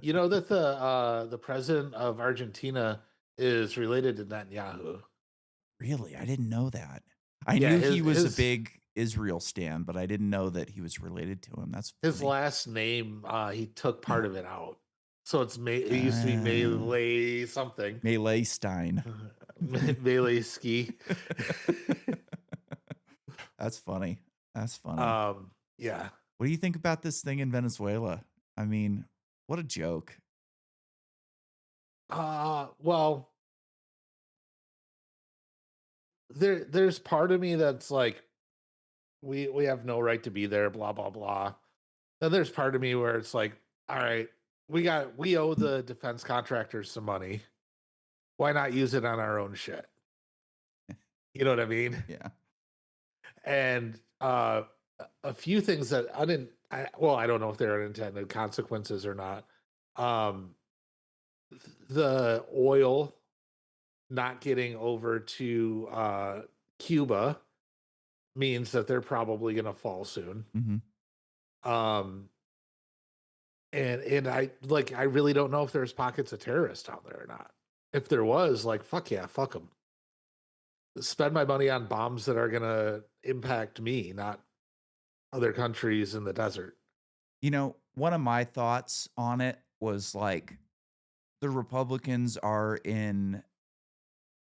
you know that the president of Argentina is related to Netanyahu. Really? I didn't know that. I Yeah, knew his he was a his big Israel stan, but I didn't know that he was related to him. That's his funny. last name, he took part of it out. So it used to be Ah, Melee something. Melee Stein. Melee ski. That's funny. That's funny. Yeah. What do you think about this thing in Venezuela? I mean, what a joke. Well, there's part of me that's like, we have no right to be there, blah blah blah. Then there's part of me where it's like, all right, we owe the defense contractors some money. Why not use it on our own shit? You know what I mean? Yeah. And a few things that I don't know if they're unintended consequences or not. Um, the oil not getting over to Cuba means that they're probably going to fall soon. Mhm. Um, and I really don't know if there's pockets of terrorists out there or not. If there was, like, fuck yeah, fuck them. Spend my money on bombs that are going to impact me, not other countries in the desert. One of my thoughts on it was like the Republicans are in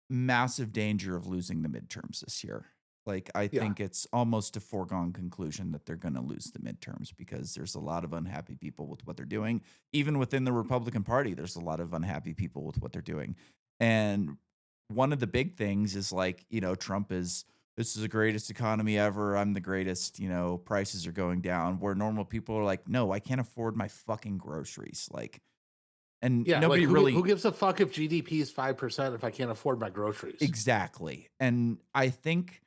massive danger of losing the midterms this year. Like, I Yeah, think it's almost a foregone conclusion that they're going to lose the midterms because there's a lot of unhappy people with what they're doing. Even within the Republican Party, there's a lot of unhappy people with what they're doing. And one of the big things is like, Trump is this is the greatest economy ever. I'm the greatest, prices are going down. Where normal people are like, no, I can't afford my fucking groceries. Like, and yeah. Like nobody who really gives a fuck if GDP is 5% if I can't afford my groceries? exactly. And I think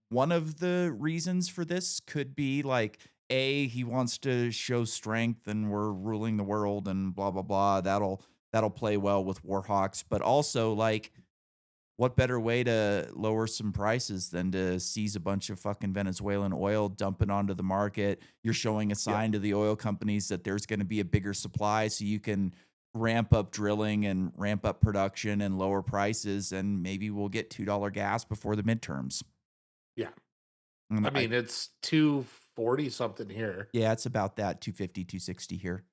one of the reasons for this could be like he wants to show strength and we're ruling the world and blah blah blah. That'll play well with Warhawks, but also like what better way to lower some prices than to seize a bunch of fucking Venezuelan oil, dump it onto the market? You're showing a Yep. sign to the oil companies that there's going to be a bigger supply so you can ramp up drilling and ramp up production and lower prices, and maybe we'll get $2 gas before the midterms. Yeah. And I mean, it's 240 something here. yeah, it's about that 250, 260 here.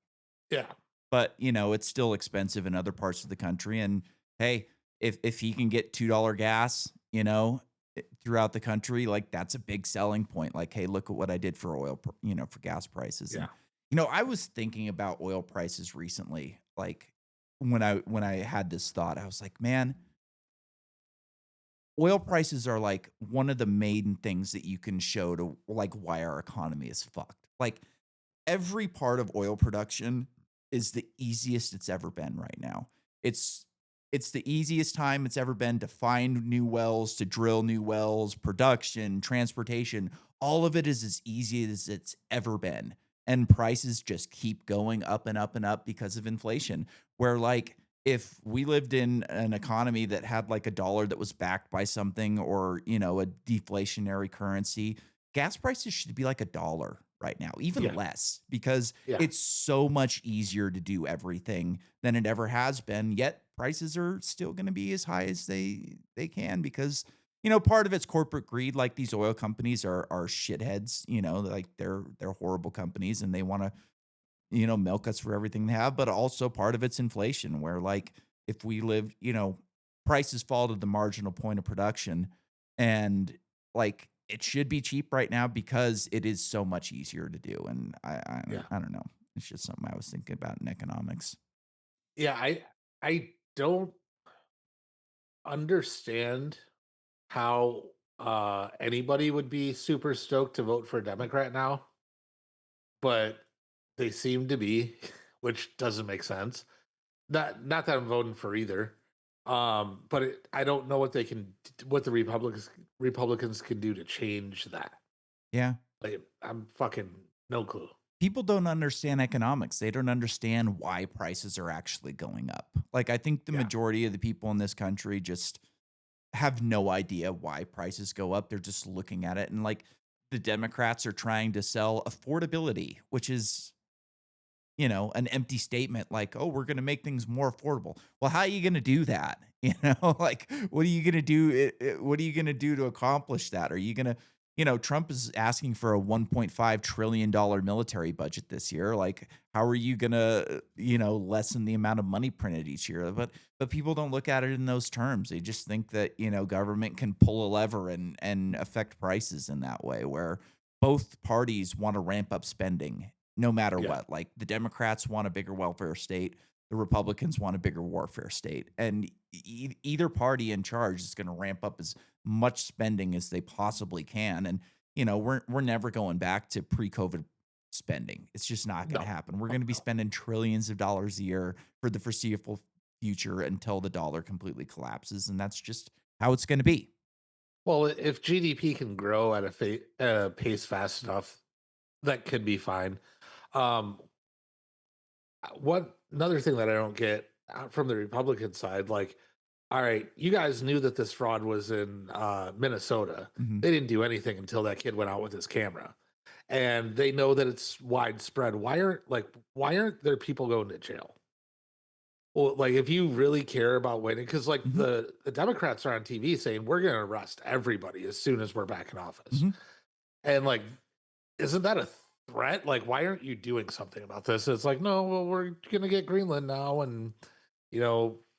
Yeah. But, it's still expensive in other parts of the country, and, hey, if he can get $2 gas, throughout the country, like, that's a big selling point, like, "Hey, look at what I did for for gas prices," and, Yeah. I was thinking about oil prices recently, like, when I had this thought, I was like, "Man, oil prices are, like, one of the main things that you can show to, like, why our economy is fucked." Like, every part of oil production is the easiest it's ever been right now. It's it's the easiest time it's ever been to find new wells, to drill new wells, production, transportation. All of it is as easy as it's ever been. And prices just keep going up and up and up because of inflation. Where like if we lived in an economy that had like a dollar that was backed by something or, a deflationary currency, gas prices should be like a dollar right now, even Yeah. less, because Yeah. it's so much easier to do everything than it ever has been. Yet prices are still going to be as high as they can because part of it's corporate greed. Like these oil companies are shitheads. Like they're horrible companies and they want to milk us for everything they have, but also part of it's inflation where like if we lived, prices fall to the marginal point of production and like it should be cheap right now because it is so much easier to do. And Yeah. I don't know. It's just something I was thinking about in economics. Yeah. I don't understand how anybody would be super stoked to vote for a Democrat now, but they seem to be, which doesn't make sense. Not that I'm voting for either. But I don't know what the Republicans can do to change that. Yeah. Like I'm fucking no clue. People don't understand economics. They don't understand why prices are actually going up. Like I think the Yeah. majority of the people in this country just have no idea why prices go up. They're just looking at it and like the Democrats are trying to sell affordability, which is, an empty statement like, "Oh, we're going to make things more affordable." Well, how are you going to do that? Like what are you going to do what are you going to do to accomplish that? Are you going to Trump is asking for a 1.5 trillion dollar military budget this year. Like how are you going to, lessen the amount of money printed each year? But people don't look at it in those terms. They just think that, government can pull a lever and affect prices in that way where both parties want to ramp up spending no matter Yeah. what. Like the Democrats want a bigger welfare state, the Republicans want a bigger warfare state, and either party in charge is going to ramp up as much spending as they possibly can. And we're never going back to pre-COVID spending. It's just not going to No. happen. We're Oh, going to be no. spending trillions of dollars a year for the foreseeable future until the dollar completely collapses, and that's just how it's going to be. Well, if GDP can grow at a pace fast enough, that could be fine. Um, what another thing that I don't get from the Republican side, like, all right, you guys knew that this fraud was in Minnesota. Mhm. They didn't do anything until that kid went out with his camera, and they know that it's widespread. Why aren't there people going to jail? Well, like if you really care about winning, because like Mhm. the Democrats are on TV saying we're going to arrest everybody as soon as we're back in office, Mhm. and like, isn't that a threat? Like, why aren't you doing something about this? It's like, no, well, we're going to get Greenland now, and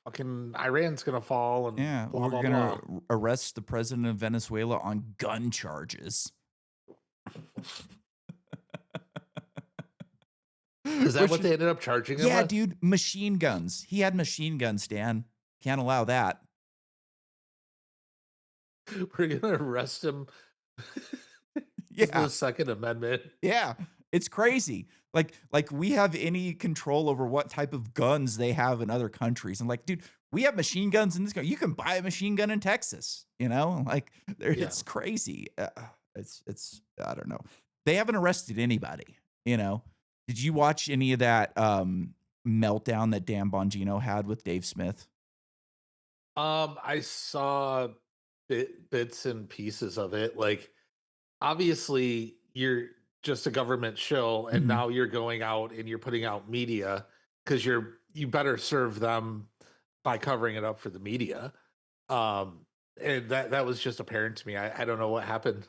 fucking Iran's going to fall, and Yeah, blah we're blah gonna blah. arrest the president of Venezuela on gun charges. Is that Which what is they ended up charging him yeah, with? dude, machine guns. He had machine guns, Dan. Can't allow that. We're going to arrest him. There's no Yeah, Second Amendment. yeah, it's crazy. Like we have any control over what type of guns they have in other countries. And like, dude, we have machine guns in this country. You can buy a machine gun in Texas, Like Yeah. it's crazy. It's I don't know. They haven't arrested anybody, you know. Did you watch any of that meltdown that Dan Bongino had with Dave Smith? I saw bits and pieces of it. Like, obviously, you're just a government shill, and Mhm. now you're going out and you're putting out media because you better serve them by covering it up for the media. Um, and that was just apparent to me. I don't know what happened.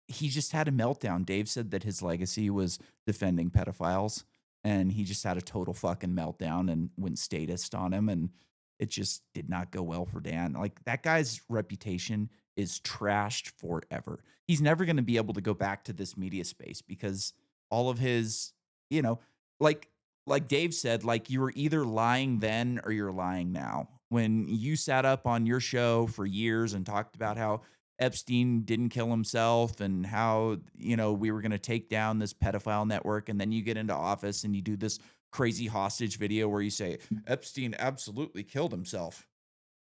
He just had a meltdown. Dave said that his legacy was defending pedophiles, and he just had a total fucking meltdown and went statist on him, and it just did not go well for Dan. Like, that guy's reputation is trashed forever. He's never gonna be able to go back to this media space because all of his, you know, like like Dave said, like, you were either lying then or you're lying now. When you sat up on your show for years and talked about how Epstein didn't kill himself and how, we were going to take down this pedophile network. And then you get into office and you do this crazy hostage video where you say, Epstein absolutely killed himself.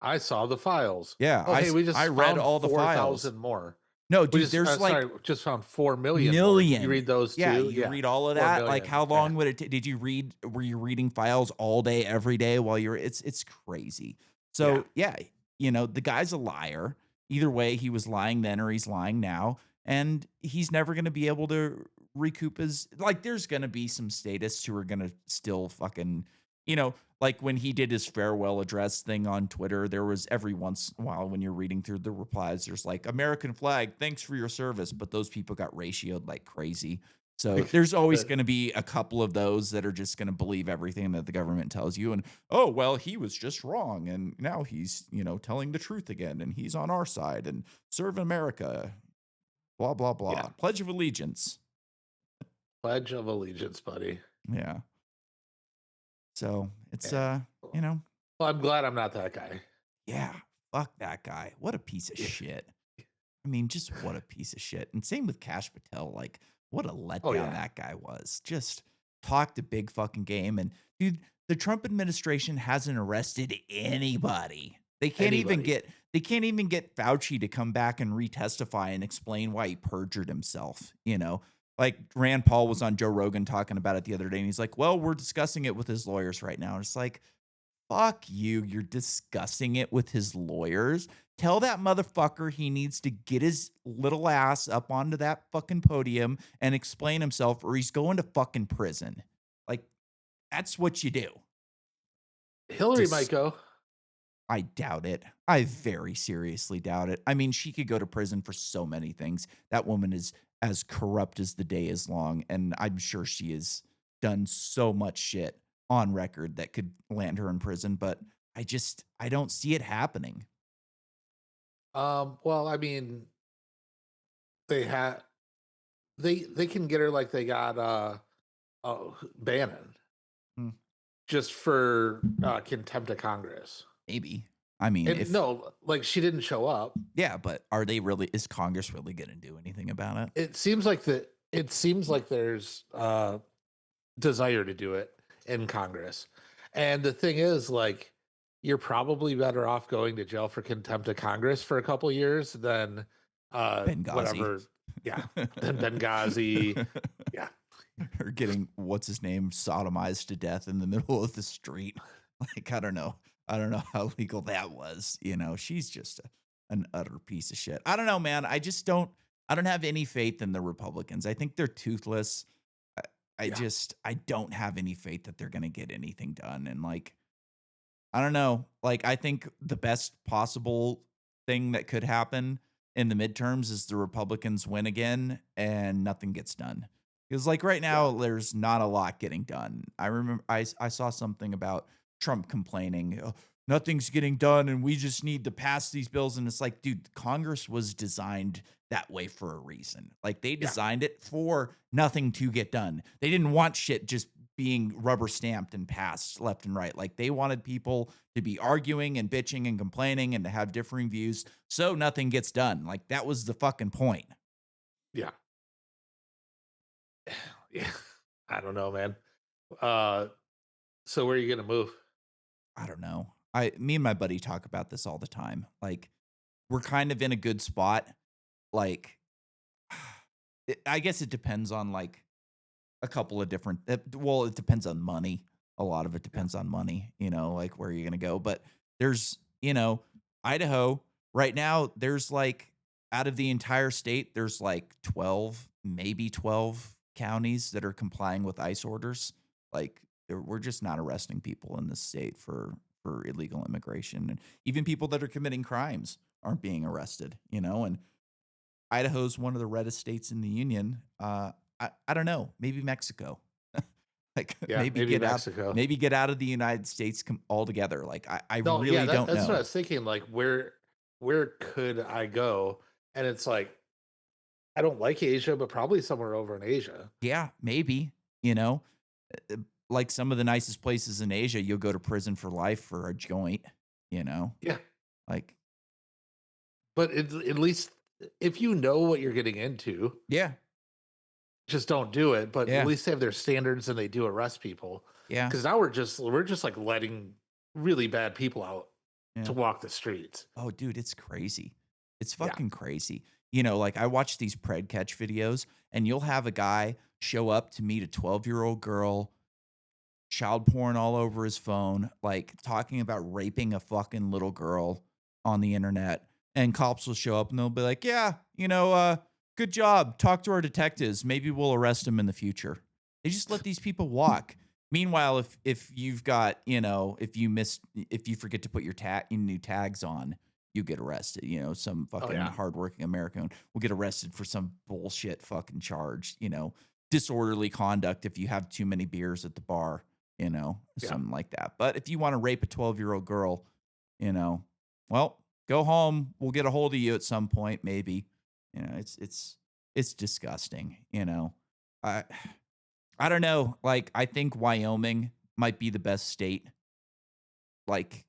I saw the files. Yeah, Oh, hey, we I just read found all the files. 4,000 more. No, We dude, just, there's like sorry, just found 4 million more. Did you million. read those Yeah, too? you Yeah, read all of four that. Like, million. how Yeah, long would it did you read? Were you reading files all day, every day while you're it's crazy. yeah. So yeah, the guy's a liar. Either way, he was lying then or he's lying now. And he's never gonna be able to recoup his like there's gonna be some statists who are gonna still fucking, like when he did his farewell address thing on Twitter, there was every once in a while when you're reading through the replies, there's like American flag, thanks for your service. But those people got ratioed like crazy. So there's always The- going to be a couple of those that are just going to believe everything that the government tells you. And, oh, well, he was just wrong. And now he's, telling the truth again. And he's on our side and serve America, blah, blah, yeah. blah. Pledge of Allegiance. Pledge of Allegiance, buddy. Yeah. So it's, Yeah. you know, Well, I'm glad I'm not that guy. yeah, fuck that guy. What a piece of Yeah. shit. I mean, just what a piece of shit. And same with Cash Patel. Like, what a Oh letdown yeah. that guy was. Just talked a big fucking game. And dude, the Trump administration hasn't arrested anybody. Anybody. They can't even get Fauci to come back and retestify and explain why he perjured himself, Like Rand Paul was on Joe Rogan talking about it the other day, and he's like, well, we're discussing it with his lawyers right now. And it's like, fuck you. You're discussing it with his lawyers. Tell that motherfucker he needs to get his little ass up onto that fucking podium and explain himself, or he's going to fucking prison. Like, that's what you do. Hillary might Dis- go. I doubt it. I very seriously doubt it. I mean, she could go to prison for so many things. That woman is as corrupt as the day is long, and I'm sure she has done so much shit on record that could land her in prison, but I don't see it happening. Well, I mean, they had they can get her like they got Bannon Hmm, just for contempt of Congress. maybe. I mean, And if no, like she didn't show up. yeah, but is Congress really going to do anything about it? It seems like there's desire to do it in Congress. And the thing is, like, you're probably better off going to jail for contempt of Congress for a couple years than Benghazi. whatever. Yeah. Than Benghazi. Yeah. Or getting what's his name sodomized to death in the middle of the street. Like, I don't know. I don't know how legal that was. She's just an utter piece of shit. I don't know, man. I don't have any faith in the Republicans. I think they're toothless. I, Yeah. I don't have any faith that they're going to get anything done. And like, I don't know. Like, I think the best possible thing that could happen in the midterms is the Republicans win again and nothing gets done. Because like right Yeah. now, there's not a lot getting done. I remember I saw something about Trump complaining, "Oh, nothing's getting done, and we just need to pass these bills." And it's like, dude, Congress was designed that way for a reason. Like they Yeah. designed it for nothing to get done. They didn't want shit just being rubber stamped and passed left and right. Like they wanted people to be arguing and bitching and complaining and to have differing views so nothing gets done. Like that was the fucking point. Yeah. Yeah. I don't know, man. Uh so where are you gonna move? I don't know. Me and my buddy talk about this all the time. Like we're kind of in a good spot. Like I guess it depends on like a couple of different well, it depends on money. A lot of it Yeah. depends on money, like where you're going to go, but there's you know, Idaho right now, there's like out of the entire state, there's like 12, maybe 12 counties that are complying with ICE orders. Like we're just not arresting people in this state for illegal immigration, and even people that are committing crimes aren't being arrested. And Idaho's one of the reddest states in the union. I don't know, maybe Mexico. Like Yeah, maybe Mexico. maybe get out of the United States altogether. Like I No, yeah, really don't that's what I know. was thinking. Like, where could I go? And it's like I don't like Asia, but probably somewhere over in Asia. Yeah, maybe, you know, uh, like some of the nicest places in Asia, you'll go to prison for life for a joint, you know? Yeah, Like, but at least if you know what you're getting into, yeah, just don't do it. But at yeah, least they have their standards and they do arrest people. yeah, Because now we're just like letting really bad people out to yeah. walk the streets. Oh, dude, it's crazy. It's Yeah, fucking crazy. Like I watch these pred catch videos and you'll have a guy show up to meet a 12-year-old girl, child porn all over his phone, like talking about raping a fucking little girl on the internet. And cops will show up and they'll be like, yeah, good job. Talk to our detectives. Maybe we'll arrest him in the future. They just let these people walk. Meanwhile, if you've got, if you forget to put your new tags on, you get arrested. Some oh fucking yeah, hardworking American will get arrested for some bullshit fucking charge, disorderly conduct if you have too many beers at the bar, yeah. something like that. But if you want to rape a 12-year-old girl, you know, well, go home. We'll get a hold of you at some point, maybe. It's disgusting, I I don't know. Like, I think Wyoming might be the best state, like,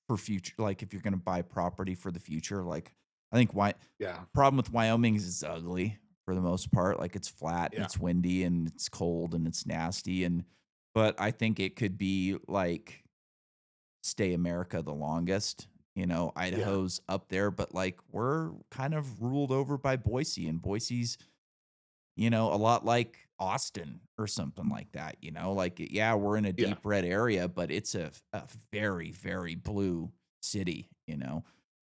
for future, like, if you're gonna buy property for the future. Like, I think why Yeah, problem with Wyoming is it's ugly for the most part. Like, it's flat and yeah, it's windy and it's cold and it's nasty, but I think it could be, like, stay America the longest. yeah, Idaho's up there, but, like, we're kind of ruled over by Boise, and Boise's, a lot like Austin or something like that. Like, yeah, we're in a yeah, deep red area, but it's a very, very blue city.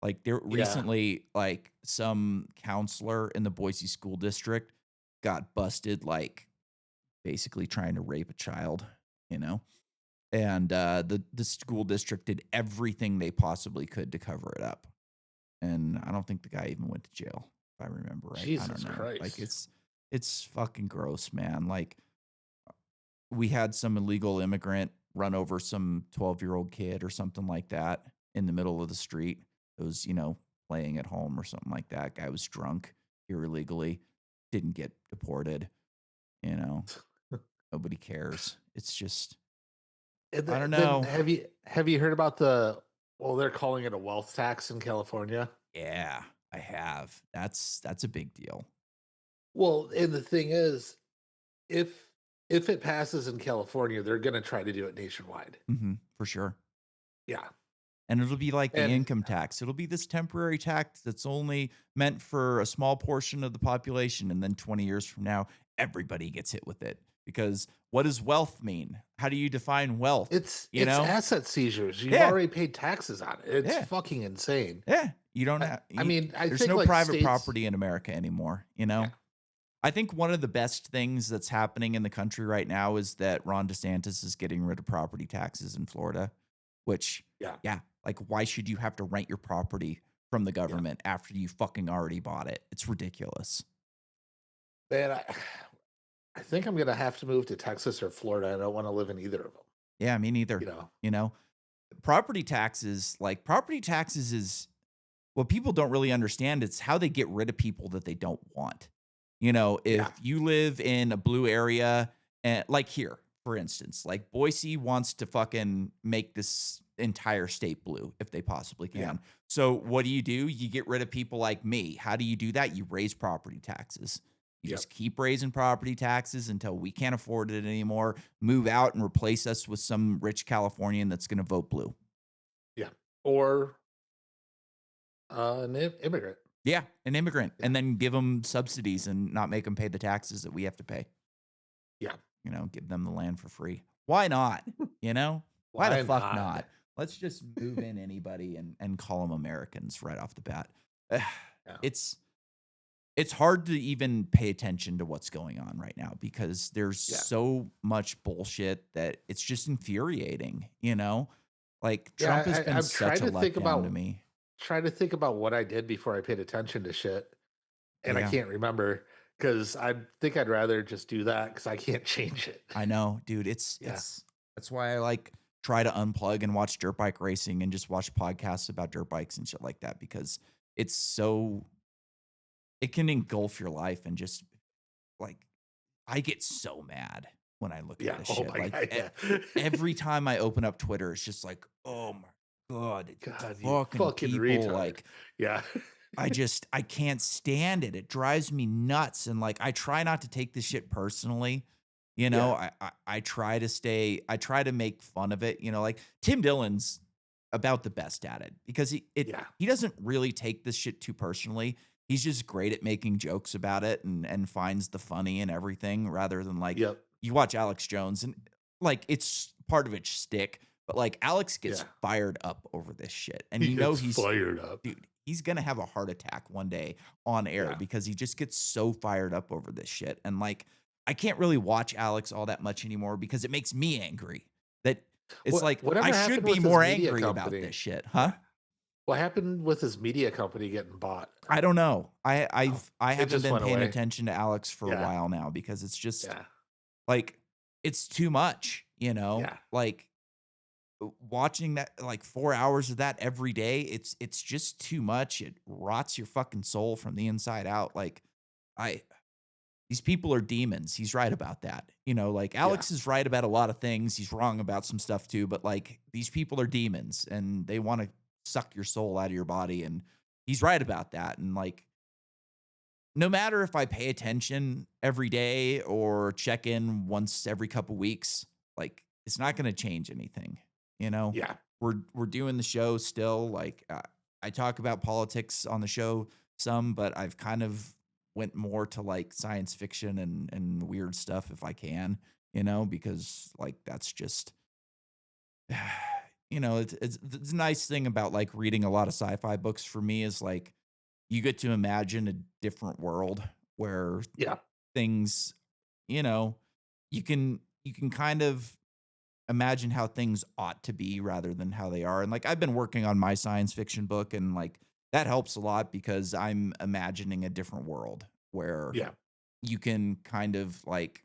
Like there yeah. recently, like some counselor in the Boise school district got busted, like basically trying to rape a child, you know? And the school district did everything they possibly could to cover it up. And I don't think the guy even went to jail, if I remember right. I don't Jesus know. Like Christ. it's fucking gross, man. Like we had some illegal immigrant run over some 12-year-old kid or something like that in the middle of the street. It was, playing at home or something like that. Guy was drunk here illegally, didn't get deported, you know. Nobody cares. It's just And I don't then know. have you heard about well, they're calling it a wealth tax in California? Yeah, I have. That's a big deal. Well, and the thing is, if if it passes in California, they're gonna try to do it nationwide. For sure. Yeah. And it'll be like the And income tax. It'll be this temporary tax that's only meant for a small portion of the population. And then 20 years from now, everybody gets hit with it. Because what does wealth mean? How do you define wealth? You it's know? asset seizures. You've Yeah. already paid taxes on it. It's Yeah. fucking insane. Yeah. You don't I have, I mean, I there's think no like private states. property in America anymore. Yeah. I think one of the best things that's happening in the country right now is that Ron DeSantis is getting rid of property taxes in Florida, which, Yeah. yeah, like why should you have to rent your property from the Yeah. government after you fucking already bought it? It's ridiculous. Man, I think I'm gonna have to move to Texas or Florida. I don't want to live in either of them. Yeah, me You neither. know? You know, property taxes is what people don't really understand. It's how they get rid of people that they don't want. If Yeah. you live in a blue area, and like here, for instance, like Boise wants to fucking make this entire state blue if they possibly Yeah. can. So what do? You get rid of people like me. How do you do that? You raise property taxes. You Yep. just keep raising property taxes until we can't afford it anymore. Move out and replace us with some rich Californian that's going to vote blue. Yeah. Or an immigrant. Yeah, an immigrant, Yeah. and then give them subsidies and not make them pay the taxes that we have to pay. Yeah. Give them the land for free. Why not? Why the Why fuck not? not? let's just move in anybody and call them Americans right off the bat. Yeah. It's it's hard to even pay attention to what's going on right now because there's Yeah. so much bullshit that it's just infuriating, you know? Like Trump has Yeah, been I'm such a letdown to me. trying to think about what I did before I paid attention to shit, and I Yeah. can't remember because I think I'd rather just do that because I can't change it. I know, dude. Yeah. It's that's why I like try to unplug and watch dirt bike racing and just watch podcasts about dirt bikes and shit like that because it's so it can engulf your life and just like I get so mad when I look at Yeah. this Oh shit. my Like god. Yeah. every time I open up Twitter, it's just like, oh my god, God, you fucking fucking people. retard. Like Yeah. I can't stand it. It drives me nuts. And like I try not to take this shit personally. You know, Yeah. I try to I try to make fun of it. You know, like Tim Dillon's about the best at it because Yeah. he doesn't really take this shit too personally. He's just great at making jokes about it and finds the funny and everything rather than like Yep. you watch Alex Jones and like it's part of its shtick, but like Alex Yeah. gets fired up over this shit. And He you know gets fired up. dude, he's gonna have a heart attack one day on air Yeah. because he just gets so fired up over this shit. And like, I can't really watch Alex all that much anymore because it makes me angry. That it's like I Whatever should happened be with his more media angry about this company? shit, huh? Yeah. What happened with his media company getting bought? I don't know. Oh, I it haven't just been went paying away. attention to Alex for a Yeah. while now because it's just Yeah. like it's too much, you know? Yeah. Like watching that like 4 hours of that every day, it's just too much. It rots your fucking soul from the inside out. Like I these people are demons. He's right about that. You know, like Yeah. Alex is right about a lot of things. He's wrong about some stuff too, but like these people are demons and they want to suck your soul out of your body and he's right about that. And like no matter if I pay attention every day or check in once every couple weeks, like it's not going to change anything. You know, Yeah. we're doing the show still. Like I talk about politics on the show some, but I've kind of went more to like science fiction and weird stuff if I can. You know, because like that's just you know it's a nice thing about like reading a lot of sci-fi books for me is like you get to imagine a different world where Yeah. things, you know, you can kind of imagine how things ought to be rather than how they are. And like I've been working on my science fiction book and like that helps a lot because I'm imagining a different world where Yeah. you can kind of like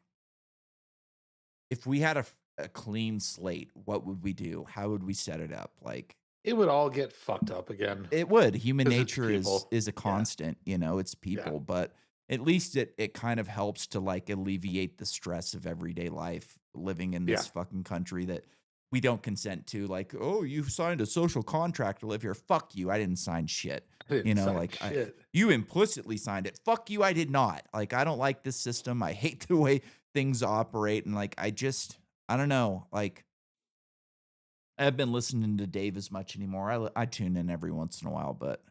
if we had a clean slate, what would we do? How would we set it up? Like It would all get fucked up again it would. Human because it's nature people. is a Yeah. constant, you know, it's Yeah. people, but at least it kind of helps to like alleviate the stress of everyday life living in Yeah. this fucking country that we don't consent to. Like, oh, you signed a social contract to live here. Fuck you. I didn't sign shit. I You didn't know, sign like I shit. you implicitly signed it. Fuck you. I did not. Like, I don't like this system. I hate the way things operate. And like I don't know. Like I haven't been listening to Dave as much anymore. I tune in every once in a while, but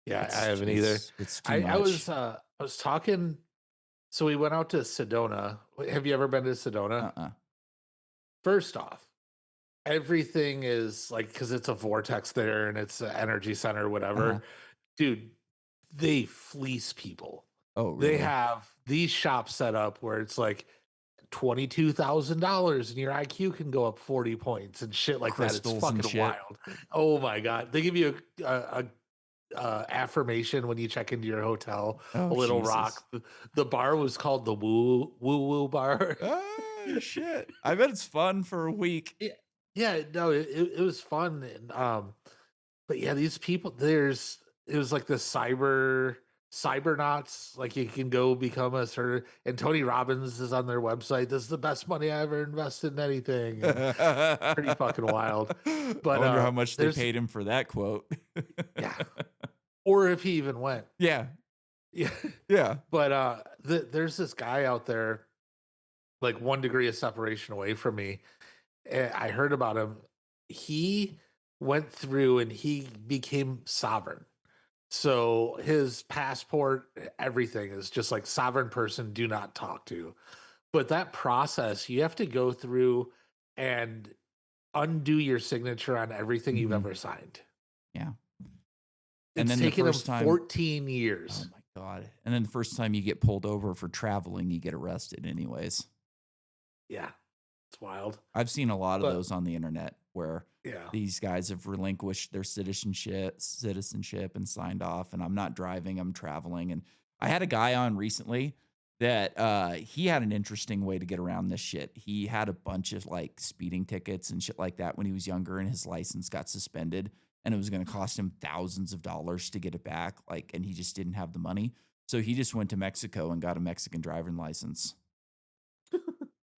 Yeah, I haven't either. it's too I was talking, so we went out to Sedona. Have you ever been to Sedona? uh-uh. First off, everything is like because it's a vortex there and it's an energy center, Uh-huh. whatever. Dude, they fleece people. Oh, They really? have these shops set up where it's like $22,000 and your IQ can go up 40 points and shit like that. It's Crystals and fucking shit? wild. Oh my god. They give you affirmation when you check into your hotel, Oh, a little Jesus. rock. The bar was called the Woo Bar. Oh, shit. I bet it's fun for a week. Yeah, yeah, no, it was fun and but yeah, these people there's it was like the cybernauts, like you can go become a sort of and Tony Robbins is on their website. This is the best money I ever invested in anything and pretty fucking wild. I But wonder how much they there's paid him for that quote. yeah, or if he even went. Yeah, Yeah. yeah. But there's this guy out there like 1 degree of separation away from me. I heard about him. He went through and he became sovereign. So his passport, everything is just like sovereign person, do not talk to. But that process, you have to go through and undo your signature on everything you've Mhm. ever signed. Yeah. And It's then the taken him first time 14 oh years. my god. And then the first time you get pulled over for traveling, you get arrested anyways. Yeah, it's wild. I've seen a lot of But those on the internet where yeah. these guys have relinquished their citizenship and signed off, and I'm not driving, I'm traveling. And I had a guy on recently that he had an interesting way to get around this shit. He had a bunch of like speeding tickets and shit like that when he was younger, and his license got suspended, and it was going to cost him thousands of dollars to get it back. Like, and he just didn't have the money. So he just went to Mexico and got a Mexican driving license.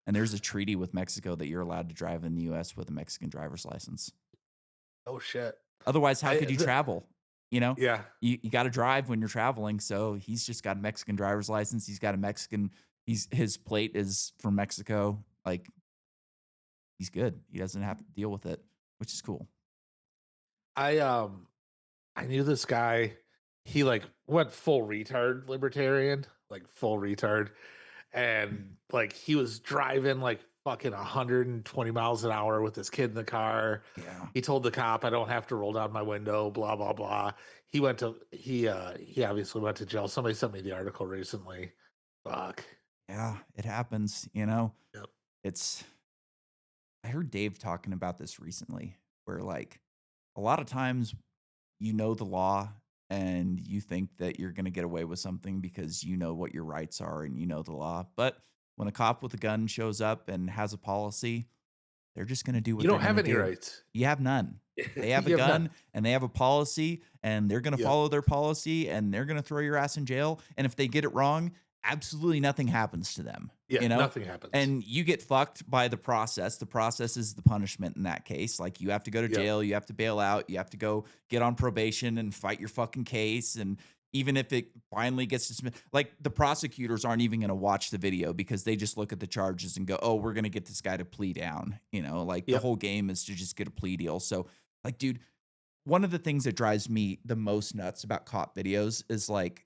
And there's a treaty with Mexico that you're allowed to drive in the US with a Mexican driver's license. Oh shit. Otherwise, how I could you the, travel? You know, yeah. you got to drive when you're traveling. So he's just got a Mexican driver's license. He's got a Mexican, his plate is from Mexico. Like he's good. He doesn't have to deal with it, which is cool. I I knew this guy. He like went full retard libertarian, like full retard. And like he was driving like fucking 120 miles an hour with his kid in the car. Yeah. He told the cop, I don't have to roll down my window, blah, blah, blah. He obviously went to jail. Somebody sent me the article recently. Fuck. Yeah. It happens. You know, Yep. it's, I heard Dave talking about this recently where like a lot of times you know the law and you think that you're going to get away with something because you know what your rights are and you know the law. But when a cop with a gun shows up and has a policy, they're just going to do You what they're don't going have to any do. rights. You have none. They have a You have none. gun and they have a policy and they're going to Yep. follow their policy and they're going to throw your ass in jail. And if they get it wrong, absolutely nothing happens to them, Yeah, you know? nothing happens. And you get fucked by the process. The process is the punishment in that case. Like you have to go to Yep. jail, you have to bail out, you have to go get on probation and fight your fucking case. And even if it finally gets dismissed, like the prosecutors aren't even going to watch the video because they just look at the charges and go, "Oh, we're going to get this guy to plea down." You know, like the Yep. whole game is to just get a plea deal. So, like, dude, one of the things that drives me the most nuts about cop videos is like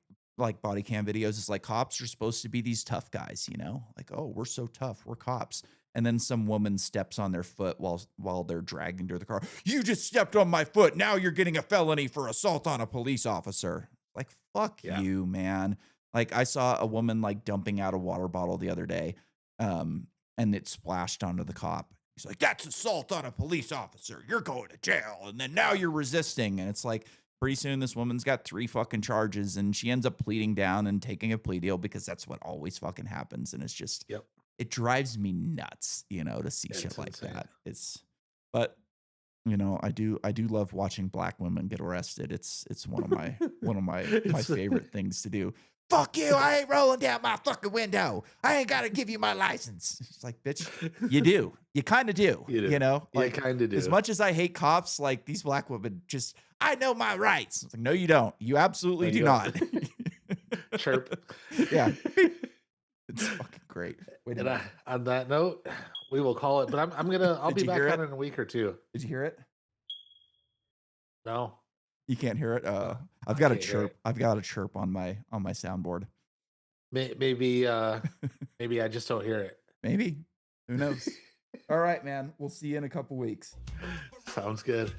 body cam videos is like cops are supposed to be these tough guys, you know? Like, "Oh, we're so tough. We're cops." And then some woman steps on their foot while they're dragging to the car. "You just stepped on my foot. Now you're getting a felony for assault on a police officer." Like, fuck Yeah. you, man. Like I saw a woman like dumping out a water bottle the other day. And it splashed onto the cop. He's like, "That's assault on a police officer. You're going to jail." And then now you're resisting. And it's like, pretty soon this woman's got 3 fucking charges and she ends up pleading down and taking a plea deal because that's what always fucking happens. And it's just, Yep. it drives me nuts, you know, to see shit It's like insane. that. But you know, I do love watching black women get arrested. It's one of my It's favorite things to do. "Fuck you, I ain't rolling down my fucking window. I ain't gotta give you my license." It's like, bitch, you do. You kinda do, you you do. know? You Like, kind of as do. much as I hate cops, like, these black women just, "I know my rights." It's like, "No, you don't. You No, absolutely you do not." don't. Chirp. Yeah. Beep. It's fucking great. Wait a And minute. on that note, we will call it. But I'll Did be you hear back on it? in a week or two. Did you hear it? No, You can't hear it? no, I've I got a can't hear it. chirp. I've got a chirp on my soundboard. Maybe maybe I just don't hear it. Maybe. Who knows? All right, man. We'll see you in a couple weeks. Sounds good.